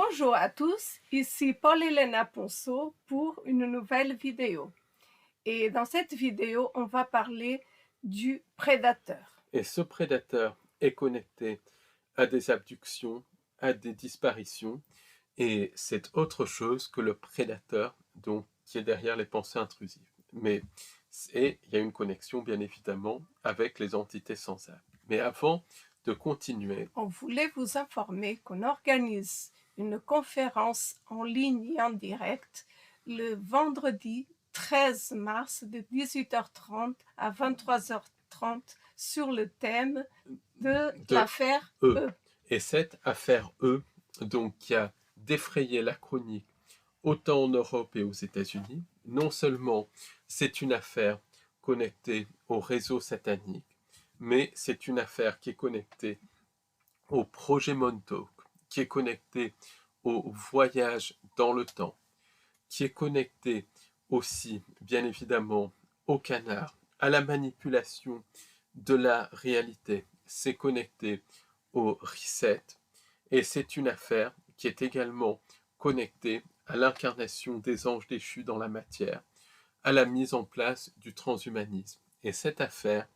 Bonjour à tous, ici Paul-Elena Ponceau pour une nouvelle vidéo. Et dans cette vidéo, on va parler du prédateur. Et ce prédateur est connecté à des abductions, à des disparitions, et c'est autre chose que le prédateur donc, qui est derrière les pensées intrusives. Mais il y a une connexion bien évidemment avec les entités sans âme. Mais avant de continuer, on voulait vous informer qu'on organise une conférence en ligne et en direct le vendredi 13 mars de 18h30 à 23h30 sur le thème de l'affaire E. Et cette affaire E, donc qui a défrayé la chronique autant en Europe et aux États-Unis, non seulement c'est une affaire connectée au réseau satanique, mais c'est une affaire qui est connectée au projet Montauk, qui est connectée au voyage dans le temps, qui est connectée aussi, bien évidemment, au canard, à la manipulation de la réalité. C'est connecté au reset, et c'est une affaire qui est également connectée à l'incarnation des anges déchus dans la matière, à la mise en place du transhumanisme. Et cette affaire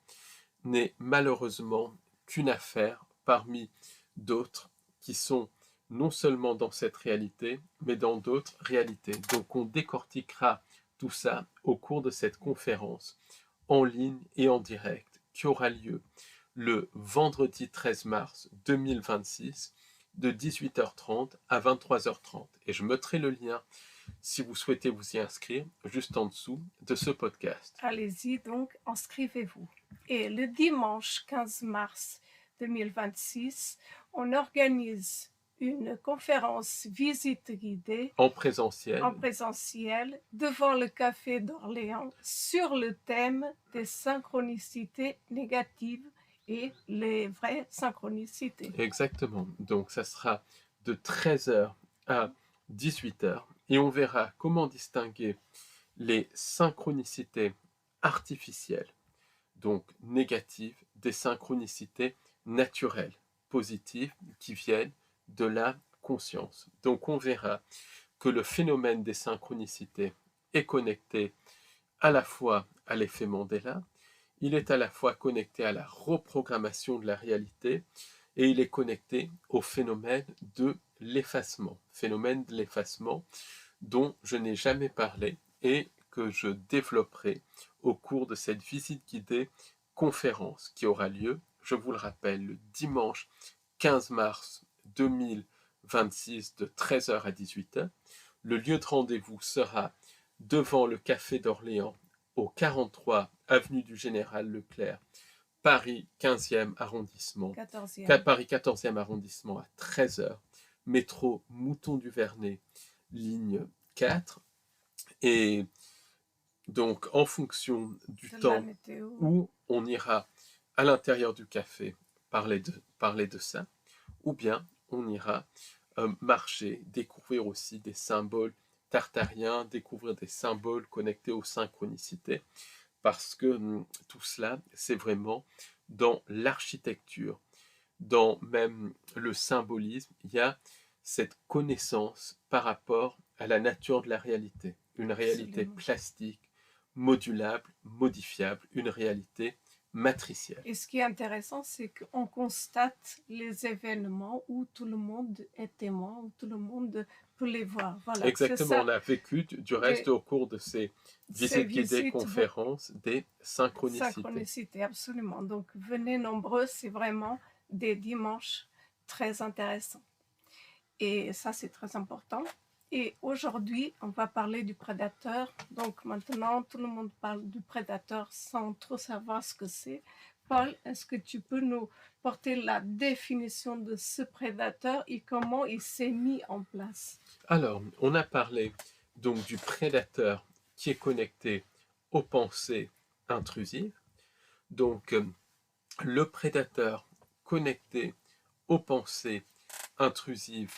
n'est malheureusement qu'une affaire parmi d'autres qui sont non seulement dans cette réalité, mais dans d'autres réalités. Donc on décortiquera tout ça au cours de cette conférence en ligne et en direct qui aura lieu le vendredi 13 mars 2026 de 18h30 à 23h30. Et je mettrai le lien si vous souhaitez vous y inscrire juste en dessous de ce podcast. Allez-y donc, inscrivez-vous. Et le dimanche 15 mars 2026, on organise une conférence visite guidée en présentiel devant le Café d'Orléans sur le thème des synchronicités négatives et les vraies synchronicités. Exactement. Donc ça sera de 13h à 18h et on verra comment distinguer les synchronicités artificielles, donc négatives, des synchronicités naturelles, positives, qui viennent de la conscience. Donc on verra que le phénomène des synchronicités est connecté à la fois à l'effet Mandela, il est à la fois connecté à la reprogrammation de la réalité et il est connecté au phénomène de l'effacement dont je n'ai jamais parlé et que je développerai au cours de cette visite guidée conférence qui aura lieu, je vous le rappelle, le dimanche 15 mars 2026 de 13h à 18h. Le lieu de rendez-vous sera devant le Café d'Orléans au 43 avenue du Général Leclerc, Paris 15e arrondissement, 14e. Paris 14e arrondissement à 13h, métro Mouton du Vernet, ligne 4. Et donc, en fonction du temps où on ira à l'intérieur du café parler de ça, ou bien on ira marcher, découvrir aussi des symboles tartariens, découvrir des symboles connectés aux synchronicités, parce que tout cela, c'est vraiment dans l'architecture, dans même le symbolisme, il y a cette connaissance par rapport à la nature de la réalité. Une réalité plastique, modulable, modifiable, une réalité matricielle. Et ce qui est intéressant, c'est qu'on constate les événements où tout le monde est témoin, où tout le monde peut les voir. Voilà, exactement, on a vécu du reste au cours de ces visites guidées, conférences, des synchronicités. Absolument. Donc venez nombreux, c'est vraiment des dimanches très intéressants. Et ça, c'est très important. Et aujourd'hui, on va parler du prédateur. Donc maintenant, tout le monde parle du prédateur sans trop savoir ce que c'est. Paul, est-ce que tu peux nous porter la définition de ce prédateur et comment il s'est mis en place? Alors, on a parlé donc du prédateur qui est connecté aux pensées intrusives. Donc, le prédateur connecté aux pensées intrusives,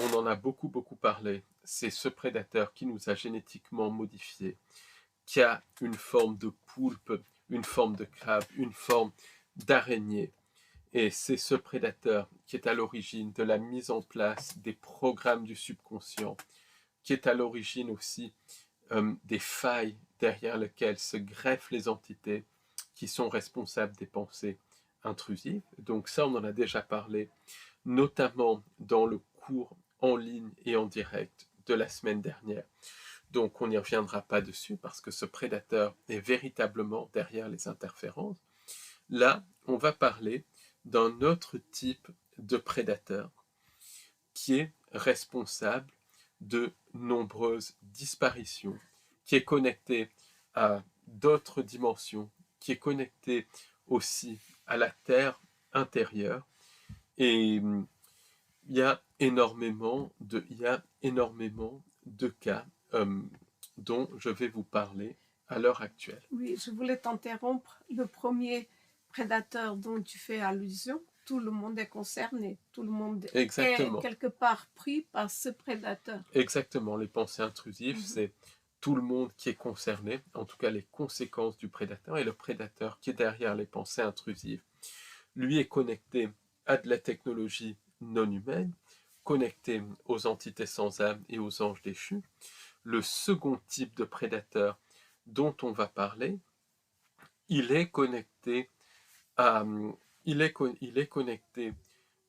on en a beaucoup parlé, c'est ce prédateur qui nous a génétiquement modifiés, qui a une forme de poulpe, une forme de crabe, une forme d'araignée, Et c'est ce prédateur qui est à l'origine de la mise en place des programmes du subconscient, qui est à l'origine aussi des failles derrière lesquelles se greffent les entités qui sont responsables des pensées intrusives. Donc ça, on en a déjà parlé, notamment dans le cours en ligne et en direct de la semaine dernière. Donc on n'y reviendra pas dessus parce que ce prédateur est véritablement derrière les interférences. Là, on va parler d'un autre type de prédateur qui est responsable de nombreuses disparitions, qui est connecté à d'autres dimensions, qui est connecté aussi à la terre intérieure. Et il y a énormément de cas dont je vais vous parler à l'heure actuelle. Oui, je voulais t'interrompre. Le premier prédateur dont tu fais allusion, tout le monde est concerné. Tout le monde Exactement. est quelque part pris par ce prédateur. Exactement, les pensées intrusives, c'est tout le monde qui est concerné, en tout cas les conséquences du prédateur, et le prédateur qui est derrière les pensées intrusives. Lui est connecté à de la technologie non humaine, connecté aux entités sans âme et aux anges déchus. Le second type de prédateur dont on va parler, il est connecté à,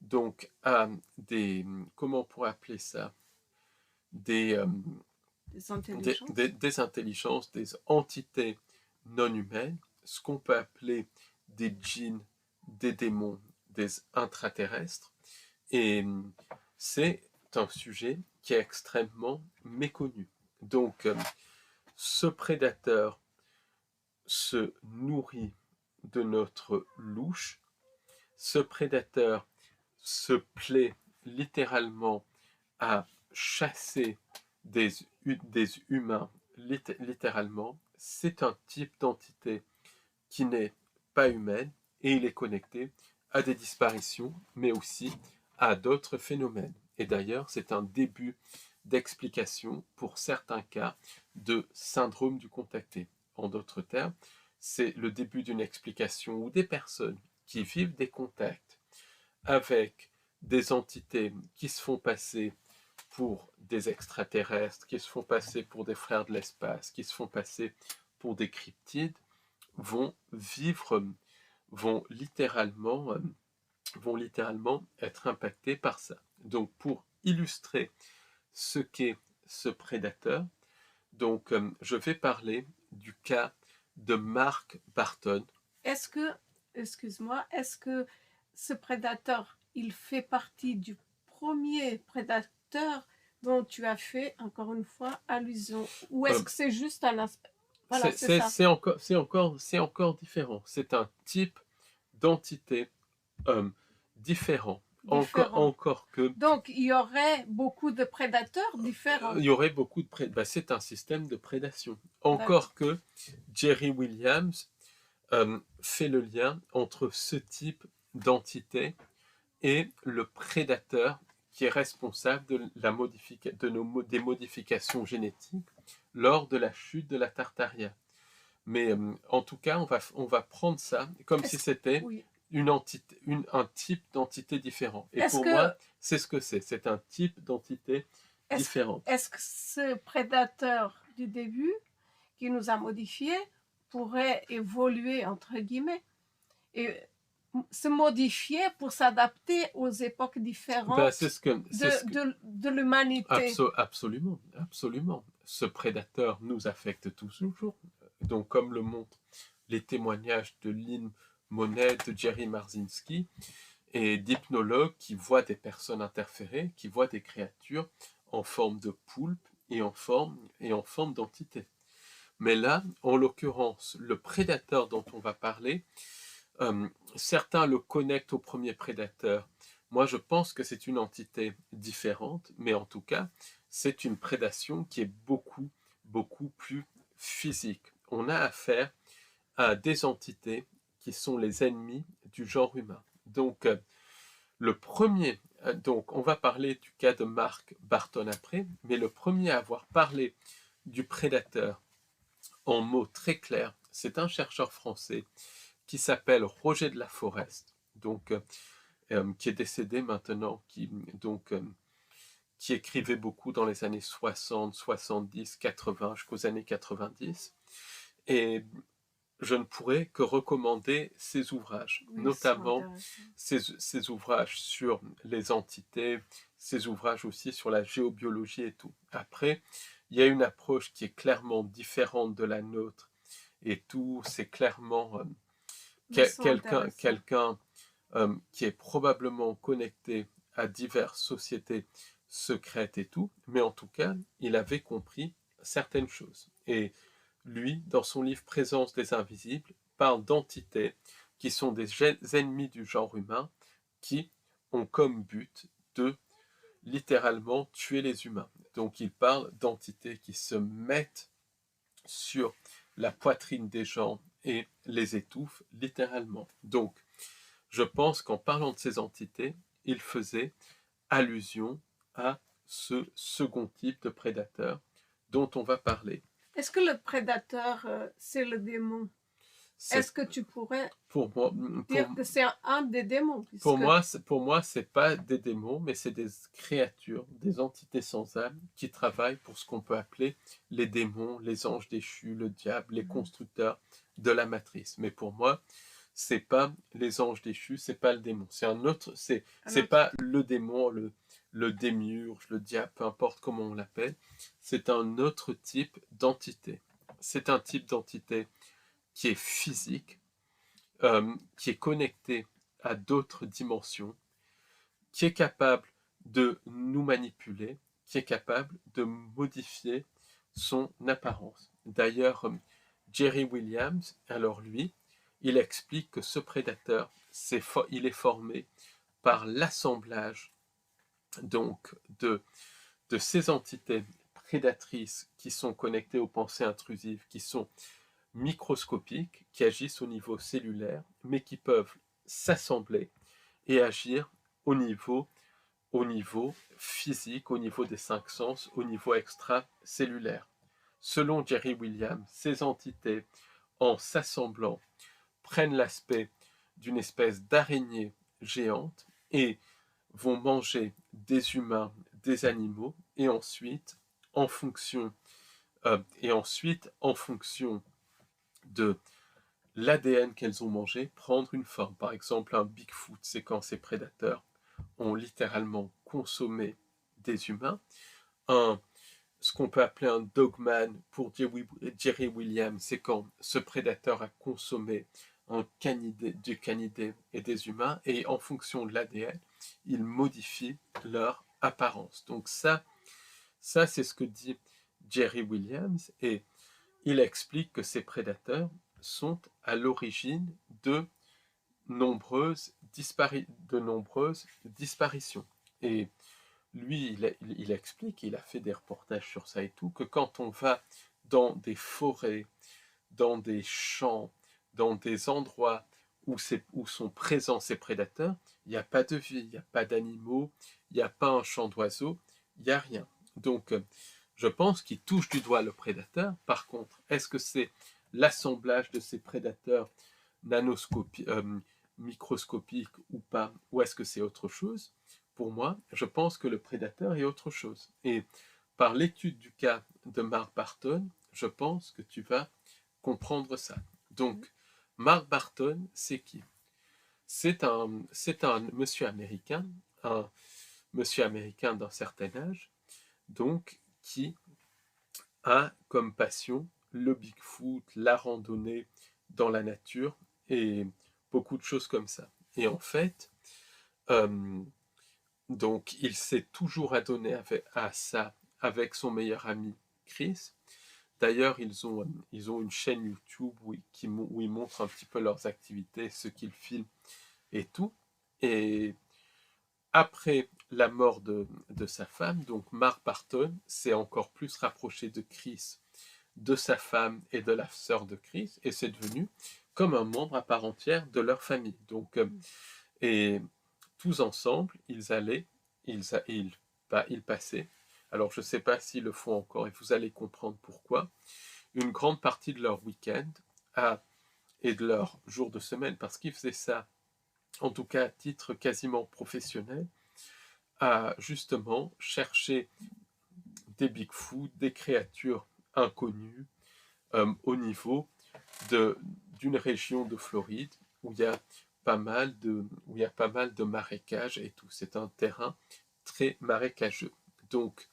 donc à des, comment on pourrait appeler ça, des intelligences, des entités non humaines, ce qu'on peut appeler des djinns, des démons, des intraterrestres. Et c'est un sujet qui est extrêmement méconnu. Donc, ce prédateur se nourrit de notre louche. Ce prédateur se plaît littéralement à chasser des humains, littéralement. C'est un type d'entité qui n'est pas humaine et il est connecté à des disparitions, mais aussi à d'autres phénomènes. Et d'ailleurs, c'est un début d'explication pour certains cas de syndrome du contacté. En d'autres termes, c'est le début d'une explication où des personnes qui vivent des contacts avec des entités qui se font passer pour des extraterrestres, qui se font passer pour des frères de l'espace, qui se font passer pour des cryptides, vont littéralement être impactés par ça. Donc pour illustrer ce qu'est ce prédateur, donc je vais parler du cas de Mark Barton. Est-ce que ce prédateur, il fait partie du premier prédateur dont tu as fait, encore une fois, allusion? Ou est-ce que c'est juste un aspect? Voilà, c'est encore différent. C'est un type d'entité différent. Encore que... Donc, il y aurait beaucoup de prédateurs différents. Il y aurait beaucoup de c'est un système de prédation. Encore que Jerry Williams fait le lien entre ce type d'entité et le prédateur qui est responsable des modifications génétiques lors de la chute de la Tartaria. Mais en tout cas, on va prendre ça comme si c'était un type d'entité différent. Et pour moi, c'est ce que c'est. C'est un type d'entité différente. Est-ce que ce prédateur du début qui nous a modifiés pourrait évoluer, entre guillemets, et se modifier pour s'adapter aux époques différentes de l'humanité? Absolument, absolument. Ce prédateur nous affecte toujours. Donc, comme le montrent les témoignages de Lynn Monet, de Jerry Marzinski, et d'hypnologues qui voient des personnes interférées, qui voient des créatures en forme de poulpe et en forme d'entité. Mais là, en l'occurrence, le prédateur dont on va parler, certains le connectent au premier prédateur. Moi, je pense que c'est une entité différente, mais en tout cas, c'est une prédation qui est beaucoup, beaucoup plus physique. On a affaire à des entités qui sont les ennemis du genre humain. Donc, on va parler du cas de Mark Barton après, mais le premier à avoir parlé du prédateur en mots très clairs, c'est un chercheur français qui s'appelle Roger de la Forest. donc, qui est décédé maintenant, qui écrivait beaucoup dans les années 60, 70, 80, jusqu'aux années 90. Et je ne pourrais que recommander ses ouvrages, Oui, c'est notamment intéressant. ses ouvrages sur les entités, ses ouvrages aussi sur la géobiologie et tout. Après, il y a une approche qui est clairement différente de la nôtre et tout, c'est clairement Mais c'est intéressant. quelqu'un qui est probablement connecté à diverses sociétés secrètes et tout, mais en tout cas, il avait compris certaines choses. Et lui, dans son livre Présence des invisibles, parle d'entités qui sont des ennemis du genre humain, qui ont comme but de littéralement tuer les humains. Donc il parle d'entités qui se mettent sur la poitrine des gens et les étouffent littéralement. Donc je pense qu'en parlant de ces entités, il faisait allusion à ce second type de prédateur dont on va parler. Est-ce que le prédateur, c'est le démon? C'est Est-ce que tu pourrais pour moi, dire que c'est un des démons, pour puisque moi, pour moi, c'est pas des démons, mais c'est des créatures, des entités sans âme qui travaillent pour ce qu'on peut appeler les démons, les anges déchus, le diable, les constructeurs de la matrice. Mais pour moi, c'est pas les anges déchus, c'est pas le démon, c'est un autre, c'est pas le démon, le démiurge, le diable, peu importe comment on l'appelle, c'est un autre type d'entité. C'est un type d'entité qui est physique, qui est connecté à d'autres dimensions, qui est capable de nous manipuler, qui est capable de modifier son apparence. D'ailleurs, Jerry Williams, alors lui, il explique que ce prédateur, il est formé par l'assemblage donc de ces entités prédatrices qui sont connectées aux pensées intrusives, qui sont microscopiques, qui agissent au niveau cellulaire, mais qui peuvent s'assembler et agir au niveau physique, au niveau des cinq sens, au niveau extracellulaire. Selon Jerry Williams, ces entités, en s'assemblant, prennent l'aspect d'une espèce d'araignée géante et vont manger des humains, des animaux, et ensuite, en fonction, en fonction de l'ADN qu'elles ont mangé, prendre une forme. Par exemple, un Bigfoot, c'est quand ces prédateurs ont littéralement consommé des humains. Ce qu'on peut appeler un dogman pour Jerry Williams, c'est quand ce prédateur a consommé du canidé et des humains, et en fonction de l'ADN, il modifie leur apparence. Donc ça c'est ce que dit Jerry Williams, et il explique que ces prédateurs sont à l'origine de nombreuses disparitions. Et lui, il explique, il a fait des reportages sur ça et tout, que quand on va dans des forêts, dans des champs, dans des endroits où sont présents ces prédateurs, il n'y a pas de vie, il n'y a pas d'animaux, il n'y a pas un chant d'oiseaux, il n'y a rien. Donc, je pense qu'il touche du doigt le prédateur. Par contre, est-ce que c'est l'assemblage de ces prédateurs microscopiques ou pas, ou est-ce que c'est autre chose? Pour moi, je pense que le prédateur est autre chose. Et par l'étude du cas de Mark Barton, je pense que tu vas comprendre ça. Donc, Mark Barton, c'est qui? C'est un monsieur américain, un monsieur américain d'un certain âge, donc qui a comme passion le Bigfoot, la randonnée dans la nature et beaucoup de choses comme ça. Et en fait, donc il s'est toujours adonné à ça avec son meilleur ami Chris. D'ailleurs, ils ont une chaîne YouTube où ils montrent un petit peu leurs activités, ce qu'ils filment et tout. Et après la mort de sa femme, donc Mark Barton s'est encore plus rapproché de Chris, de sa femme et de la sœur de Chris, et c'est devenu comme un membre à part entière de leur famille. Donc, et tous ensemble, ils passaient, alors je ne sais pas s'ils le font encore, et vous allez comprendre pourquoi, une grande partie de leur week-end et de leur jour de semaine, parce qu'ils faisaient ça en tout cas à titre quasiment professionnel, à justement chercher des Bigfoot, des créatures inconnues au niveau d'une région de Floride où il y a pas mal de marécages et tout. C'est un terrain très marécageux. Donc,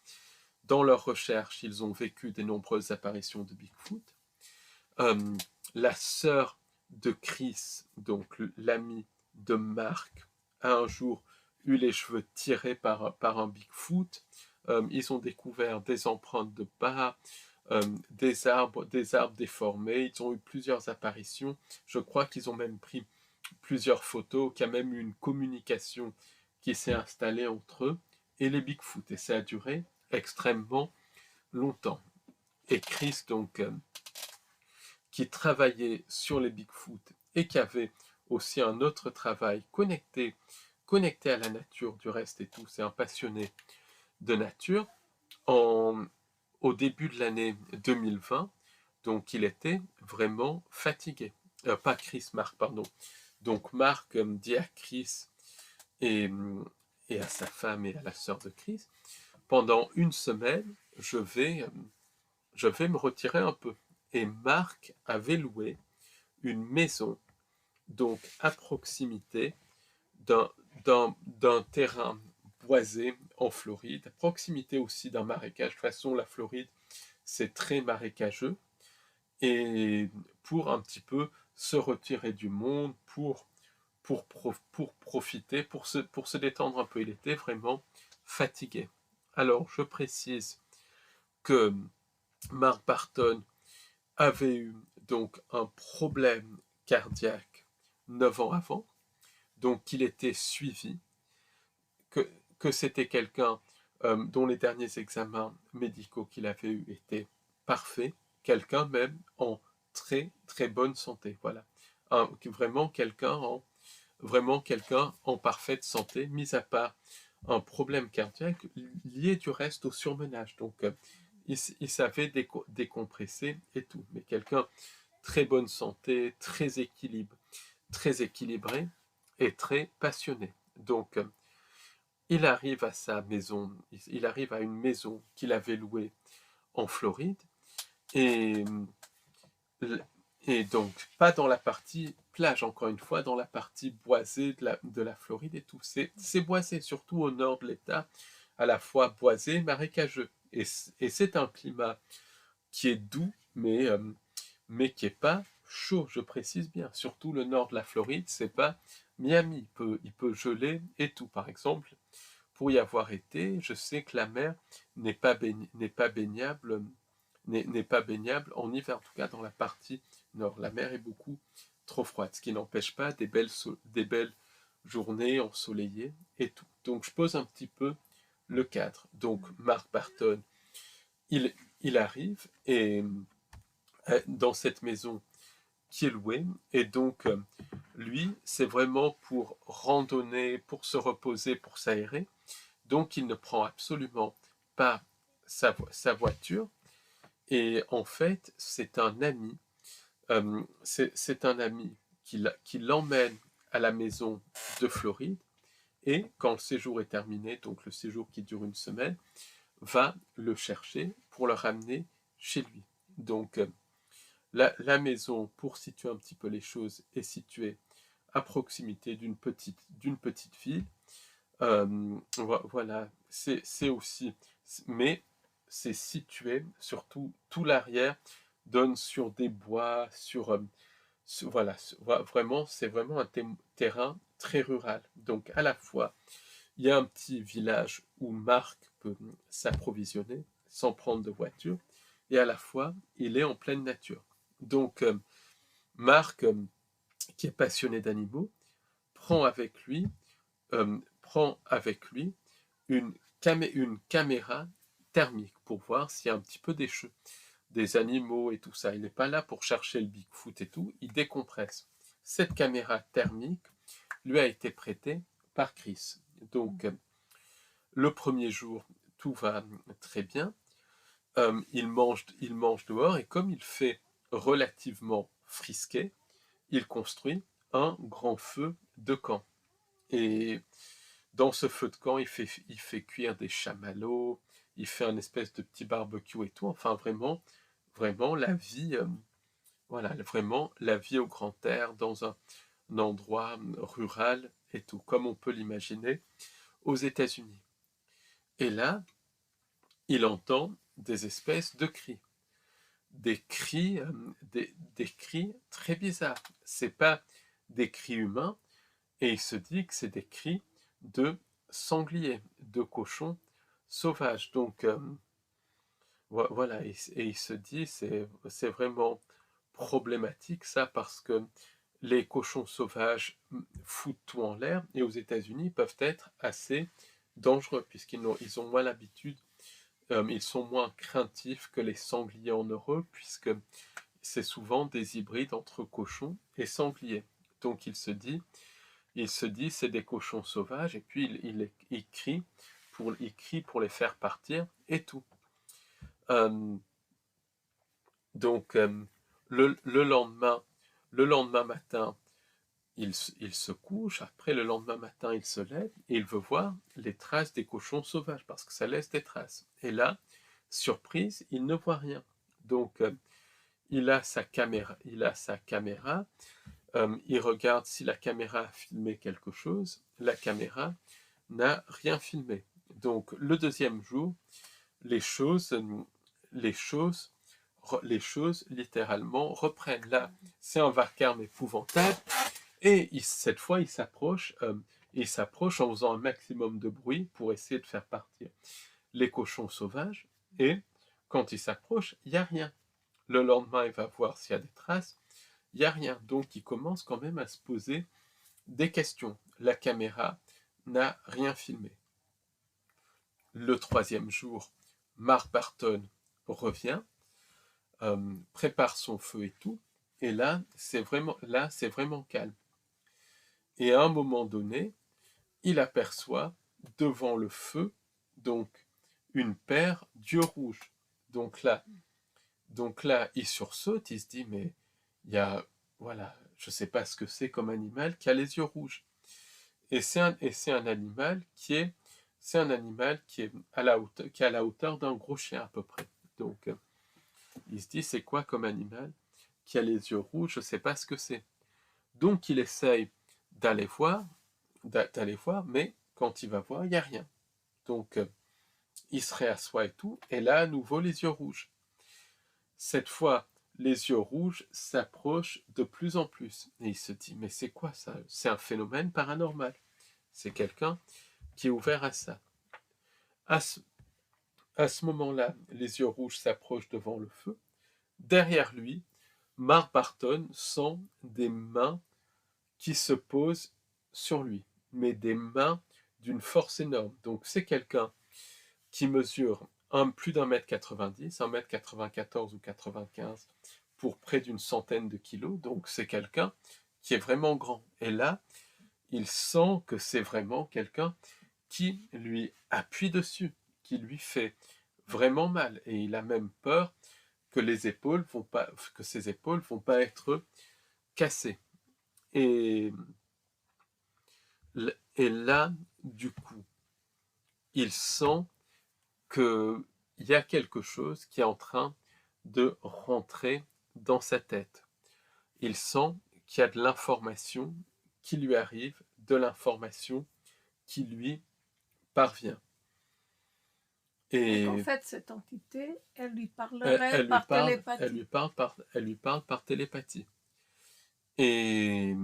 dans leurs recherches, ils ont vécu des nombreuses apparitions de Bigfoot. La sœur de Chris, donc l'ami de Mark, a un jour eu les cheveux tirés par un Bigfoot. Ils ont découvert des empreintes de pas, des arbres déformés. Ils ont eu plusieurs apparitions. Je crois qu'ils ont même pris plusieurs photos, qu'il y a même eu une communication qui s'est installée entre eux et les Bigfoot. Et ça a duré extrêmement longtemps. Et Chris, donc, qui travaillait sur les Bigfoot et qui avait aussi un autre travail connecté à la nature du reste et tout, c'est un passionné de nature, au début de l'année 2020, donc il était vraiment fatigué. Pas Chris, Marc, pardon. Donc Marc dit à Chris et, et à sa femme et à la sœur de Chris, pendant une semaine, je vais me retirer un peu. Et Marc avait loué une maison, donc à proximité d'un terrain boisé en Floride, à proximité aussi d'un marécage. De toute façon, la Floride, c'est très marécageux. Et pour un petit peu se retirer du monde, pour profiter, pour se détendre un peu. Il était vraiment fatigué. Alors, je précise que Mark Barton avait eu donc un problème cardiaque 9 ans avant, donc il était suivi, que c'était quelqu'un dont les derniers examens médicaux qu'il avait eus étaient parfaits, quelqu'un même en très très bonne santé, voilà. Vraiment quelqu'un en parfaite santé, mis à part un problème cardiaque lié du reste au surmenage. Donc, il savait décompresser et tout. Mais quelqu'un très bonne santé, très équilibré et très passionné. Donc, il arrive à sa maison, il arrive à une maison qu'il avait louée en Floride et donc, pas dans la partie plage, encore une fois, dans la partie boisée de la Floride et tout. C'est boisé, surtout au nord de l'État, à la fois boisé et marécageux. Et c'est un climat qui est doux, mais qui n'est pas chaud, je précise bien. Surtout le nord de la Floride, c'est pas Miami. Il peut geler et tout. Par exemple, pour y avoir été, je sais que la mer n'est pas baignable n'est pas baignable en hiver, en tout cas dans la partie nord. La mer est beaucoup trop froide, ce qui n'empêche pas des belles journées ensoleillées et tout. Donc je pose un petit peu le cadre. Donc Mark Barton, il arrive et dans cette maison qui est louée, et donc lui, c'est vraiment pour randonner, pour se reposer, pour s'aérer. Donc il ne prend absolument pas sa voiture. Et en fait, c'est un ami, c'est un ami qui l'emmène à la maison de Floride et quand le séjour est terminé, donc le séjour qui dure une semaine, va le chercher pour le ramener chez lui. Donc la maison, pour situer un petit peu les choses, est située à proximité d'une petite ville. Voilà, c'est aussi, mais c'est situé, surtout tout l'arrière donne sur des bois, voilà, vraiment, c'est vraiment un terrain très rural. Donc à la fois, il y a un petit village où Marc peut s'approvisionner sans prendre de voiture, et à la fois, il est en pleine nature. Donc Marc, qui est passionné d'animaux, prend avec lui une caméra thermique pour voir s'il y a un petit peu des animaux et tout ça. Il n'est pas là pour chercher le Bigfoot et tout, il décompresse. Cette caméra thermique lui a été prêtée par Chris. Donc, le premier jour, tout va très bien. Il mange dehors et comme il fait relativement frisqué, il construit un grand feu de camp. Et dans ce feu de camp, il fait cuire des chamallows, il fait un espèce de petit barbecue et tout. Enfin, vraiment, vraiment la vie, voilà, vraiment la vie au grand air dans un endroit rural et tout, comme on peut l'imaginer aux États-Unis. Et là, il entend des espèces de cris, des cris très bizarres. C'est pas des cris humains, et il se dit que c'est des cris de sangliers, de cochons sauvages. Donc voilà, et il se dit c'est vraiment problématique ça parce que les cochons sauvages foutent tout en l'air et aux États-Unis peuvent être assez dangereux puisqu'ils ont moins l'habitude, ils sont moins craintifs que les sangliers en Europe puisque c'est souvent des hybrides entre cochons et sangliers. Donc il se dit c'est des cochons sauvages et puis il crie pour les faire partir et tout. Euh, donc le lendemain matin, il se couche, après le lendemain matin il se lève et il veut voir les traces des cochons sauvages parce que ça laisse des traces. Et là, surprise, il ne voit rien. Donc il a sa caméra, il regarde si la caméra a filmé quelque chose, la caméra n'a rien filmé. Donc le deuxième jour, les choses, les choses, les choses littéralement reprennent. Là, c'est un vacarme épouvantable et cette fois il s'approche en faisant un maximum de bruit pour essayer de faire partir les cochons sauvages et quand il s'approche, il n'y a rien. Le lendemain, il va voir s'il y a des traces, il n'y a rien. Donc il commence quand même à se poser des questions. La caméra n'a rien filmé. Le troisième jour, Mark Barton revient, prépare son feu et tout, et là, c'est vraiment calme. Et à un moment donné, il aperçoit devant le feu, donc, une paire d'yeux rouges. Donc là, il sursaute, il se dit, mais il y a, voilà, je ne sais pas ce que c'est comme animal qui a les yeux rouges. Et c'est un animal qui est à la hauteur d'un gros chien à peu près. Donc, il se dit, c'est quoi comme animal qui a les yeux rouges? Je ne sais pas ce que c'est. Donc, il essaye d'aller voir, mais quand il va voir, il n'y a rien. Donc, il se réassoit et tout, et là, à nouveau, les yeux rouges. Cette fois, les yeux rouges s'approchent de plus en plus. Et il se dit, mais c'est quoi ça? C'est un phénomène paranormal. C'est quelqu'un qui est ouvert à ça. À ce moment-là, les yeux rouges s'approchent devant le feu. Derrière lui, Mark Barton sent des mains qui se posent sur lui, mais des mains d'une force énorme. Donc c'est quelqu'un qui mesure plus d'1,90 m, 1,94 m ou 95 pour près d'une centaine de kilos. Donc c'est quelqu'un qui est vraiment grand. Et là, il sent que c'est vraiment quelqu'un qui lui appuie dessus, qui lui fait vraiment mal. Et il a même peur que ses épaules vont pas être cassées. Et, et là, du coup, il sent qu'il y a quelque chose qui est en train de rentrer dans sa tête. Il sent qu'il y a de l'information qui lui arrive, de l'information qui lui parvient. Et qu'en fait, cette entité, elle lui parlerait par télépathie. Elle lui parle par télépathie. Et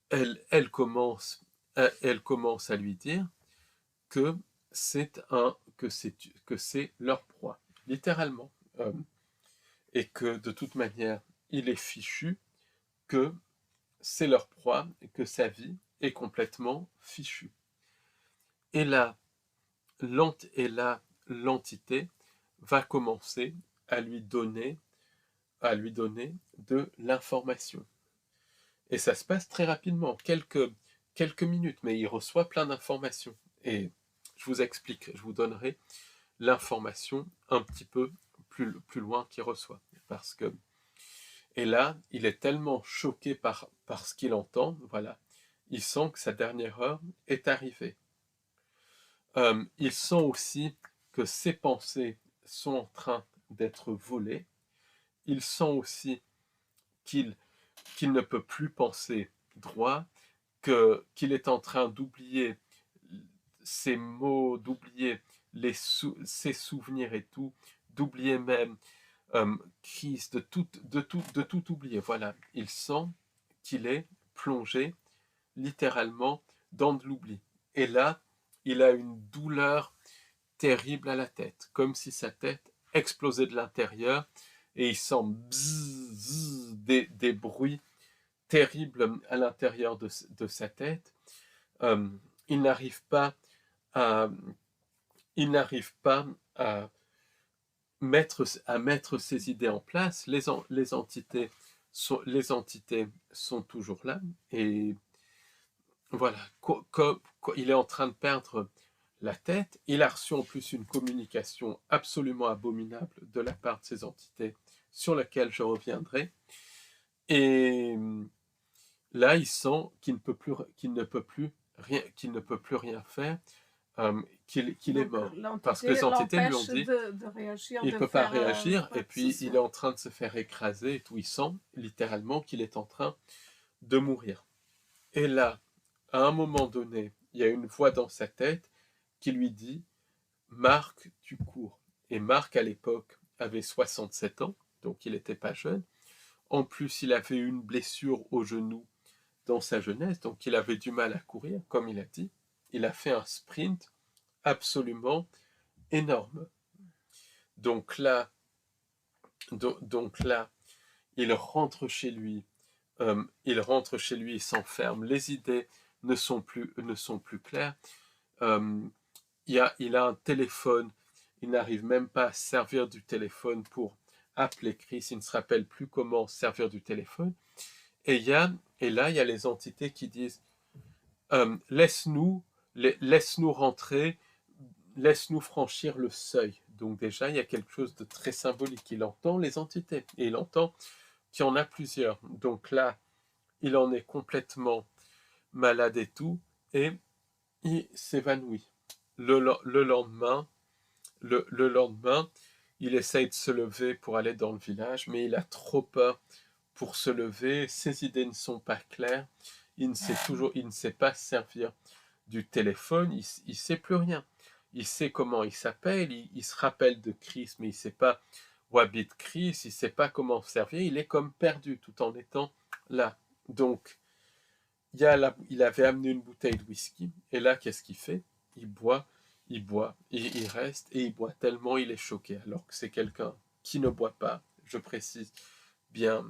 elle commence à lui dire que c'est leur proie, littéralement. Et que de toute manière, il est fichu, que c'est leur proie, et que sa vie est complètement fichue. Et là, l'entité va commencer à lui donner de l'information. Et ça se passe très rapidement, quelques minutes, mais il reçoit plein d'informations. Et je vous explique, je vous donnerai l'information un petit peu plus loin qu'il reçoit. Et là, il est tellement choqué par ce qu'il entend, voilà, il sent que sa dernière heure est arrivée. Il sent aussi que ses pensées sont en train d'être volées. Il sent aussi qu'il ne peut plus penser droit, qu'il est en train d'oublier ses mots, d'oublier ses souvenirs et tout, d'oublier même Christ, de tout oublier. Voilà, il sent qu'il est plongé littéralement dans de l'oubli. Et là, il a une douleur terrible à la tête, comme si sa tête explosait de l'intérieur, et il sent bzzz, bzzz, des bruits terribles à l'intérieur de sa tête. Il n'arrive pas à, à mettre ses idées en place. Les entités sont toujours là, et voilà, il est en train de perdre la tête. Il a reçu en plus une communication absolument abominable de la part de ces entités, sur laquelle je reviendrai. Et là, il sent qu'il ne peut plus rien faire, qu'il est mort. Parce que les entités lui ont dit, réagir, il ne peut pas réagir, et puis il il est en train de se faire écraser et tout. Il sent littéralement qu'il est en train de mourir. Et là, à un moment donné, il y a une voix dans sa tête qui lui dit « Marc, tu cours ». Et Marc, à l'époque, avait 67 ans, donc il n'était pas jeune. En plus, il avait eu une blessure au genou dans sa jeunesse, donc il avait du mal à courir, comme il a dit. Il a fait un sprint absolument énorme. Donc là, il rentre chez lui, il s'enferme, les idées ne sont plus claires. Il a un téléphone, il n'arrive même pas à servir du téléphone pour appeler Chris, il ne se rappelle plus comment servir du téléphone. Et là, il y a les entités qui disent laisse-nous rentrer, laisse-nous franchir le seuil. Donc déjà, il y a quelque chose de très symbolique. Il entend les entités, et il entend qu'il y en a plusieurs. Donc là, il en est complètement malade et tout, et il s'évanouit. Le lendemain, il essaye de se lever pour aller dans le village, mais il a trop peur pour se lever. Ses idées ne sont pas claires. Il ne sait pas servir du téléphone. Il sait plus rien. Il sait comment il s'appelle. Il se rappelle de Chris, mais il sait pas où habite Chris. Il sait pas comment servir. Il est comme perdu tout en étant là. Donc, il avait amené une bouteille de whisky. Et là, qu'est-ce qu'il fait? Il boit, il reste et il boit tellement il est choqué. Alors que c'est quelqu'un qui ne boit pas, je précise bien,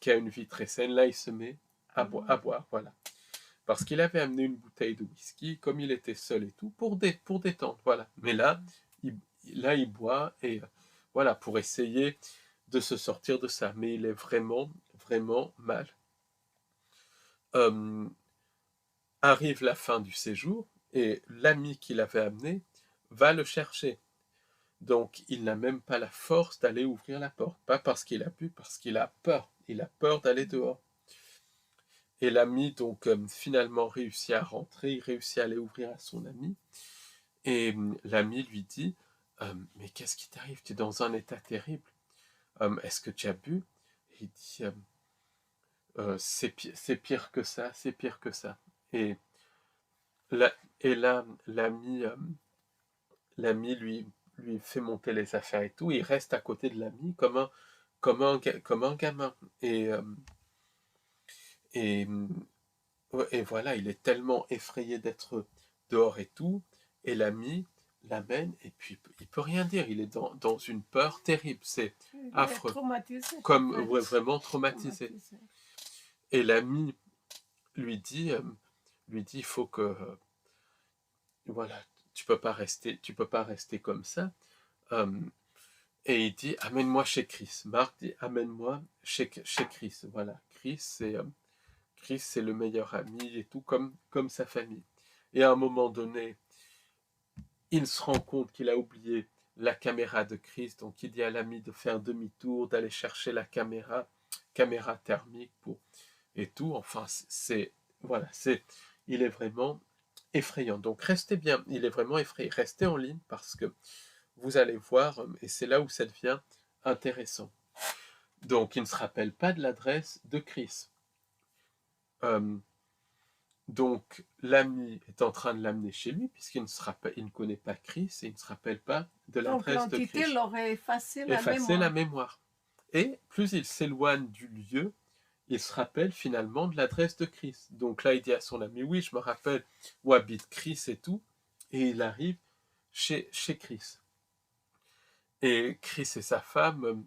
qui a une vie très saine. Là, il se met à boire, voilà. Parce qu'il avait amené une bouteille de whisky, comme il était seul et tout, pour détendre, voilà. Mais là, il boit, et voilà, pour essayer de se sortir de ça. Mais il est vraiment, vraiment mal. Arrive la fin du séjour, et l'ami qu'il avait amené va le chercher. Donc, il n'a même pas la force d'aller ouvrir la porte. Pas parce qu'il a pu, parce qu'il a peur. Il a peur d'aller dehors. Et l'ami, donc, finalement réussit à rentrer. Il réussit à aller ouvrir à son ami. Et l'ami lui dit « Mais qu'est-ce qui t'arrive? Tu es dans un état terrible. Est-ce que tu as bu ?» Il dit c'est pire que ça, c'est pire que ça. Et là, l'ami lui fait monter les affaires et tout. Il reste à côté de l'ami comme un gamin. Et voilà, il est tellement effrayé d'être dehors et tout. Et l'ami l'amène, et puis il peut rien dire. Il est dans une peur terrible. C'est affreux. Comme vraiment traumatisé. Et l'ami lui dit il faut que voilà, tu peux pas rester comme ça. Et il dit amène-moi chez Chris. Marc dit amène-moi chez Chris. Voilà, Chris c'est le meilleur ami et tout, comme sa famille. Et à un moment donné, il se rend compte qu'il a oublié la caméra de Chris, donc il dit à l'ami de faire demi-tour, d'aller chercher la caméra thermique et tout. Enfin, c'est voilà, il est vraiment effrayant. Donc restez bien, il est vraiment effrayant. Restez en ligne parce que vous allez voir, et c'est là où ça devient intéressant. Donc il ne se rappelle pas de l'adresse de Chris. Euh, donc l'ami est en train de l'amener chez lui puisqu'il ne connaît pas Chris et il ne se rappelle pas de Donc l'adresse de l'entité Chris. l'aurait effacé la Effacer la mémoire. mémoire. Et plus il s'éloigne du lieu, il se rappelle finalement de l'adresse de Chris. Donc là, il dit à son ami, oui, je me rappelle où habite Chris et tout. Et il arrive chez Chris. Et Chris et sa femme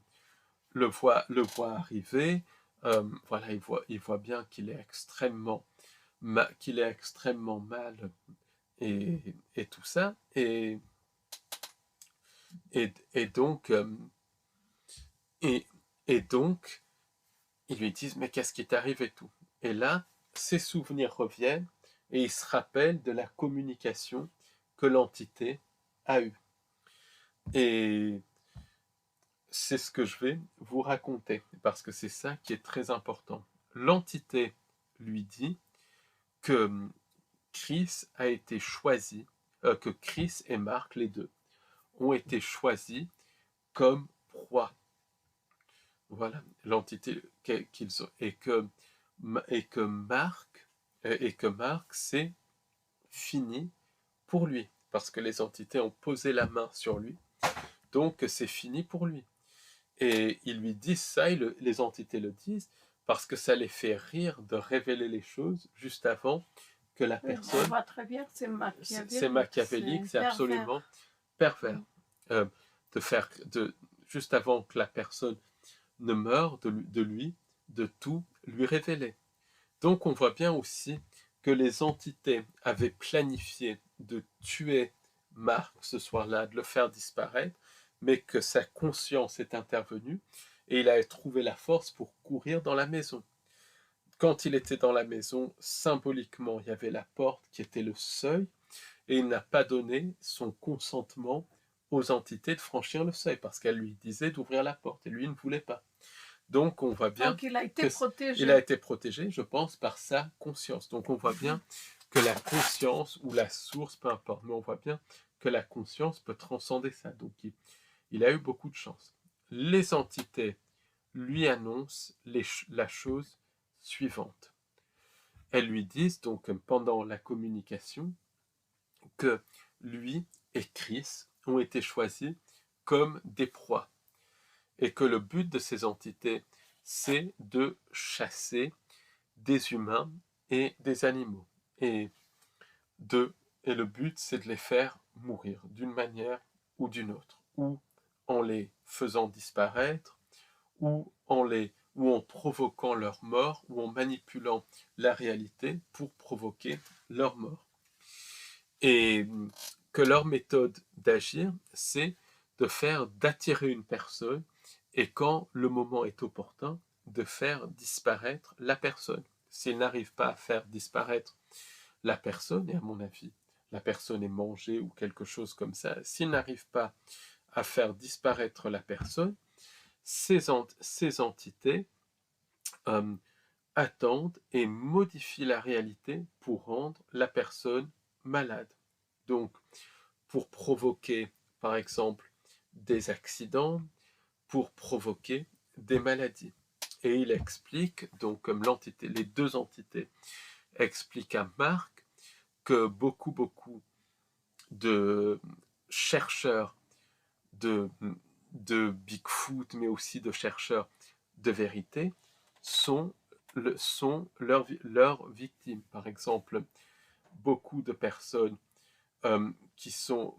le voient arriver. Voilà, il voit bien qu'il est extrêmement mal et tout ça. Et donc, et, et donc, ils lui disent, mais qu'est-ce qui t'arrive et tout. Et là, ses souvenirs reviennent et il se rappelle de la communication que l'entité a eue. Et c'est ce que je vais vous raconter, parce que c'est ça qui est très important. L'entité lui dit que Chris a été choisi, que Chris et Marc, les deux, ont été choisis comme proie. Voilà, l'entité qu'ils ont. Et que Marc, c'est fini pour lui, parce que les entités ont posé la main sur lui, donc c'est fini pour lui. Et ils lui disent ça, les entités le disent, parce que ça les fait rire de révéler les choses juste avant que la personne... On voit très bien que c'est machiavélique. C'est machiavélique, c'est absolument pervers. Juste avant que la personne ne meure, de lui, de tout lui révéler. Donc on voit bien aussi que les entités avaient planifié de tuer Marc ce soir-là, de le faire disparaître, mais que sa conscience est intervenue et il a trouvé la force pour courir dans la maison. Quand il était dans la maison, symboliquement, il y avait la porte qui était le seuil et il n'a pas donné son consentement aux entités de franchir le seuil parce qu'elle lui disait d'ouvrir la porte et lui ne voulait pas. Donc on voit bien Donc il a été protégé. Il a été protégé, je pense, par sa conscience. Donc on voit bien que la conscience ou la source, peu importe, mais on voit bien que la conscience peut transcender ça. Donc il a eu beaucoup de chance. Les entités lui annoncent la chose suivante. Elles lui disent donc pendant la communication que lui et Chris ont été choisis comme des proies et que le but de ces entités, c'est de chasser des humains et des animaux. Et le but, c'est de les faire mourir d'une manière ou d'une autre, ou en les faisant disparaître, ou en provoquant leur mort, ou en manipulant la réalité pour provoquer leur mort. Et que leur méthode d'agir, c'est d'attirer une personne et quand le moment est opportun, de faire disparaître la personne. S'ils n'arrivent pas à faire disparaître la personne, et à mon avis, la personne est mangée ou quelque chose comme ça, s'ils n'arrivent pas à faire disparaître la personne, ces entités attendent et modifient la réalité pour rendre la personne malade. Donc, pour provoquer, par exemple, des accidents, pour provoquer des maladies. Et il explique, donc comme les deux entités expliquent à Marc que beaucoup de chercheurs de Bigfoot, mais aussi de chercheurs de vérité, sont leurs victimes. Par exemple, beaucoup de personnes qui sont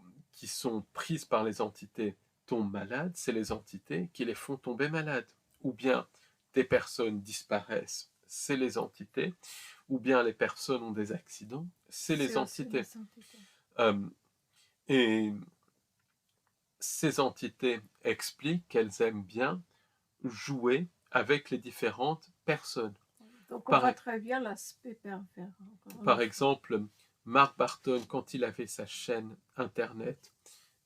prises par les entités tombent malades, c'est les entités qui les font tomber malades. Ou bien des personnes disparaissent, c'est les entités. Ou bien les personnes ont des accidents, c'est les entités. Et ces entités expliquent qu'elles aiment bien jouer avec les différentes personnes. Donc on voit très bien l'aspect pervers. Par exemple, Mark Barton, quand il avait sa chaîne internet,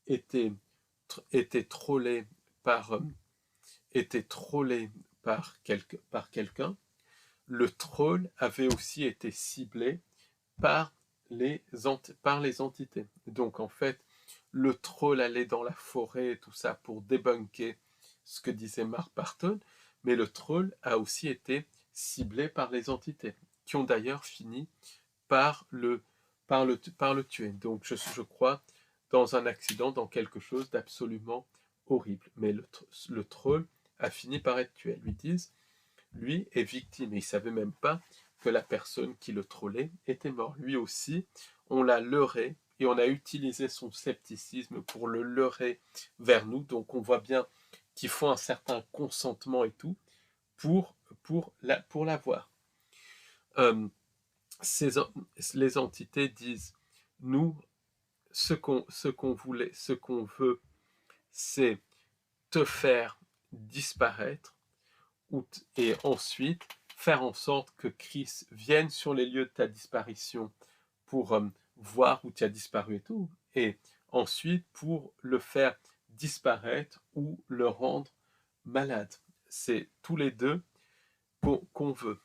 était trollé par quelqu'un. le troll avait aussi été ciblé par par les entités. Donc en fait, le troll allait dans la forêt et tout ça pour débunker ce que disait Mark Barton, mais le troll a aussi été ciblé par les entités, qui ont d'ailleurs fini par le tuer. Donc je crois dans un accident, dans quelque chose d'absolument horrible. Mais le troll a fini par être tué. Lui disent, lui est victime, et il ne savait même pas que la personne qui le trollait était morte. Lui aussi, on l'a leurré, et on a utilisé son scepticisme pour le leurrer vers nous. Donc on voit bien qu'il faut un certain consentement et tout pour l'avoir. Les entités disent, nous, ce qu'on veut, c'est te faire disparaître, et ensuite faire en sorte que Chris vienne sur les lieux de ta disparition pour voir où tu as disparu et tout, et ensuite pour le faire disparaître ou le rendre malade. C'est tous les deux qu'on veut.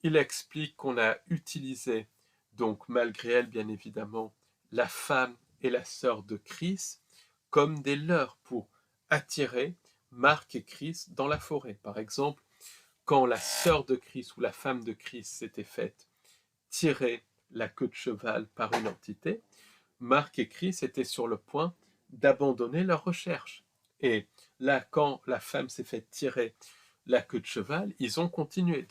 Il explique qu'on a utilisé, donc malgré elle bien évidemment, la femme et la sœur de Chris comme des leurres pour attirer Mark et Chris dans la forêt. Par exemple, quand la sœur de Chris ou la femme de Chris s'était faite tirer la queue de cheval par une entité, Mark et Chris étaient sur le point d'abandonner leur recherche. Et là, quand la femme s'est fait tirer la queue de cheval, ils ont continué,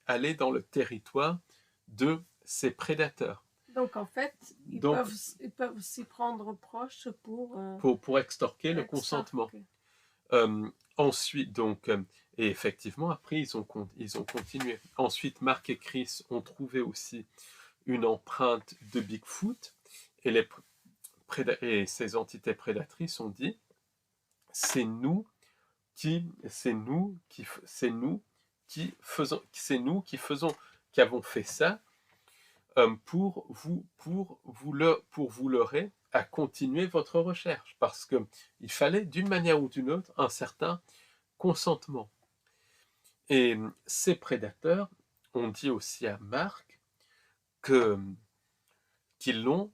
à aller dans le territoire de ces prédateurs. Donc, en fait, ils peuvent s'y prendre proche pour extorquer le consentement. Ensuite, et effectivement, après, ils ont continué. Ensuite, Mark et Chris ont trouvé aussi une empreinte de Bigfoot, et ces entités prédatrices ont dit, c'est nous qui avons fait ça pour vous leurrer à continuer votre recherche, parce qu'il fallait d'une manière ou d'une autre un certain consentement. Et ces prédateurs ont dit aussi à Mark qu'ils l'ont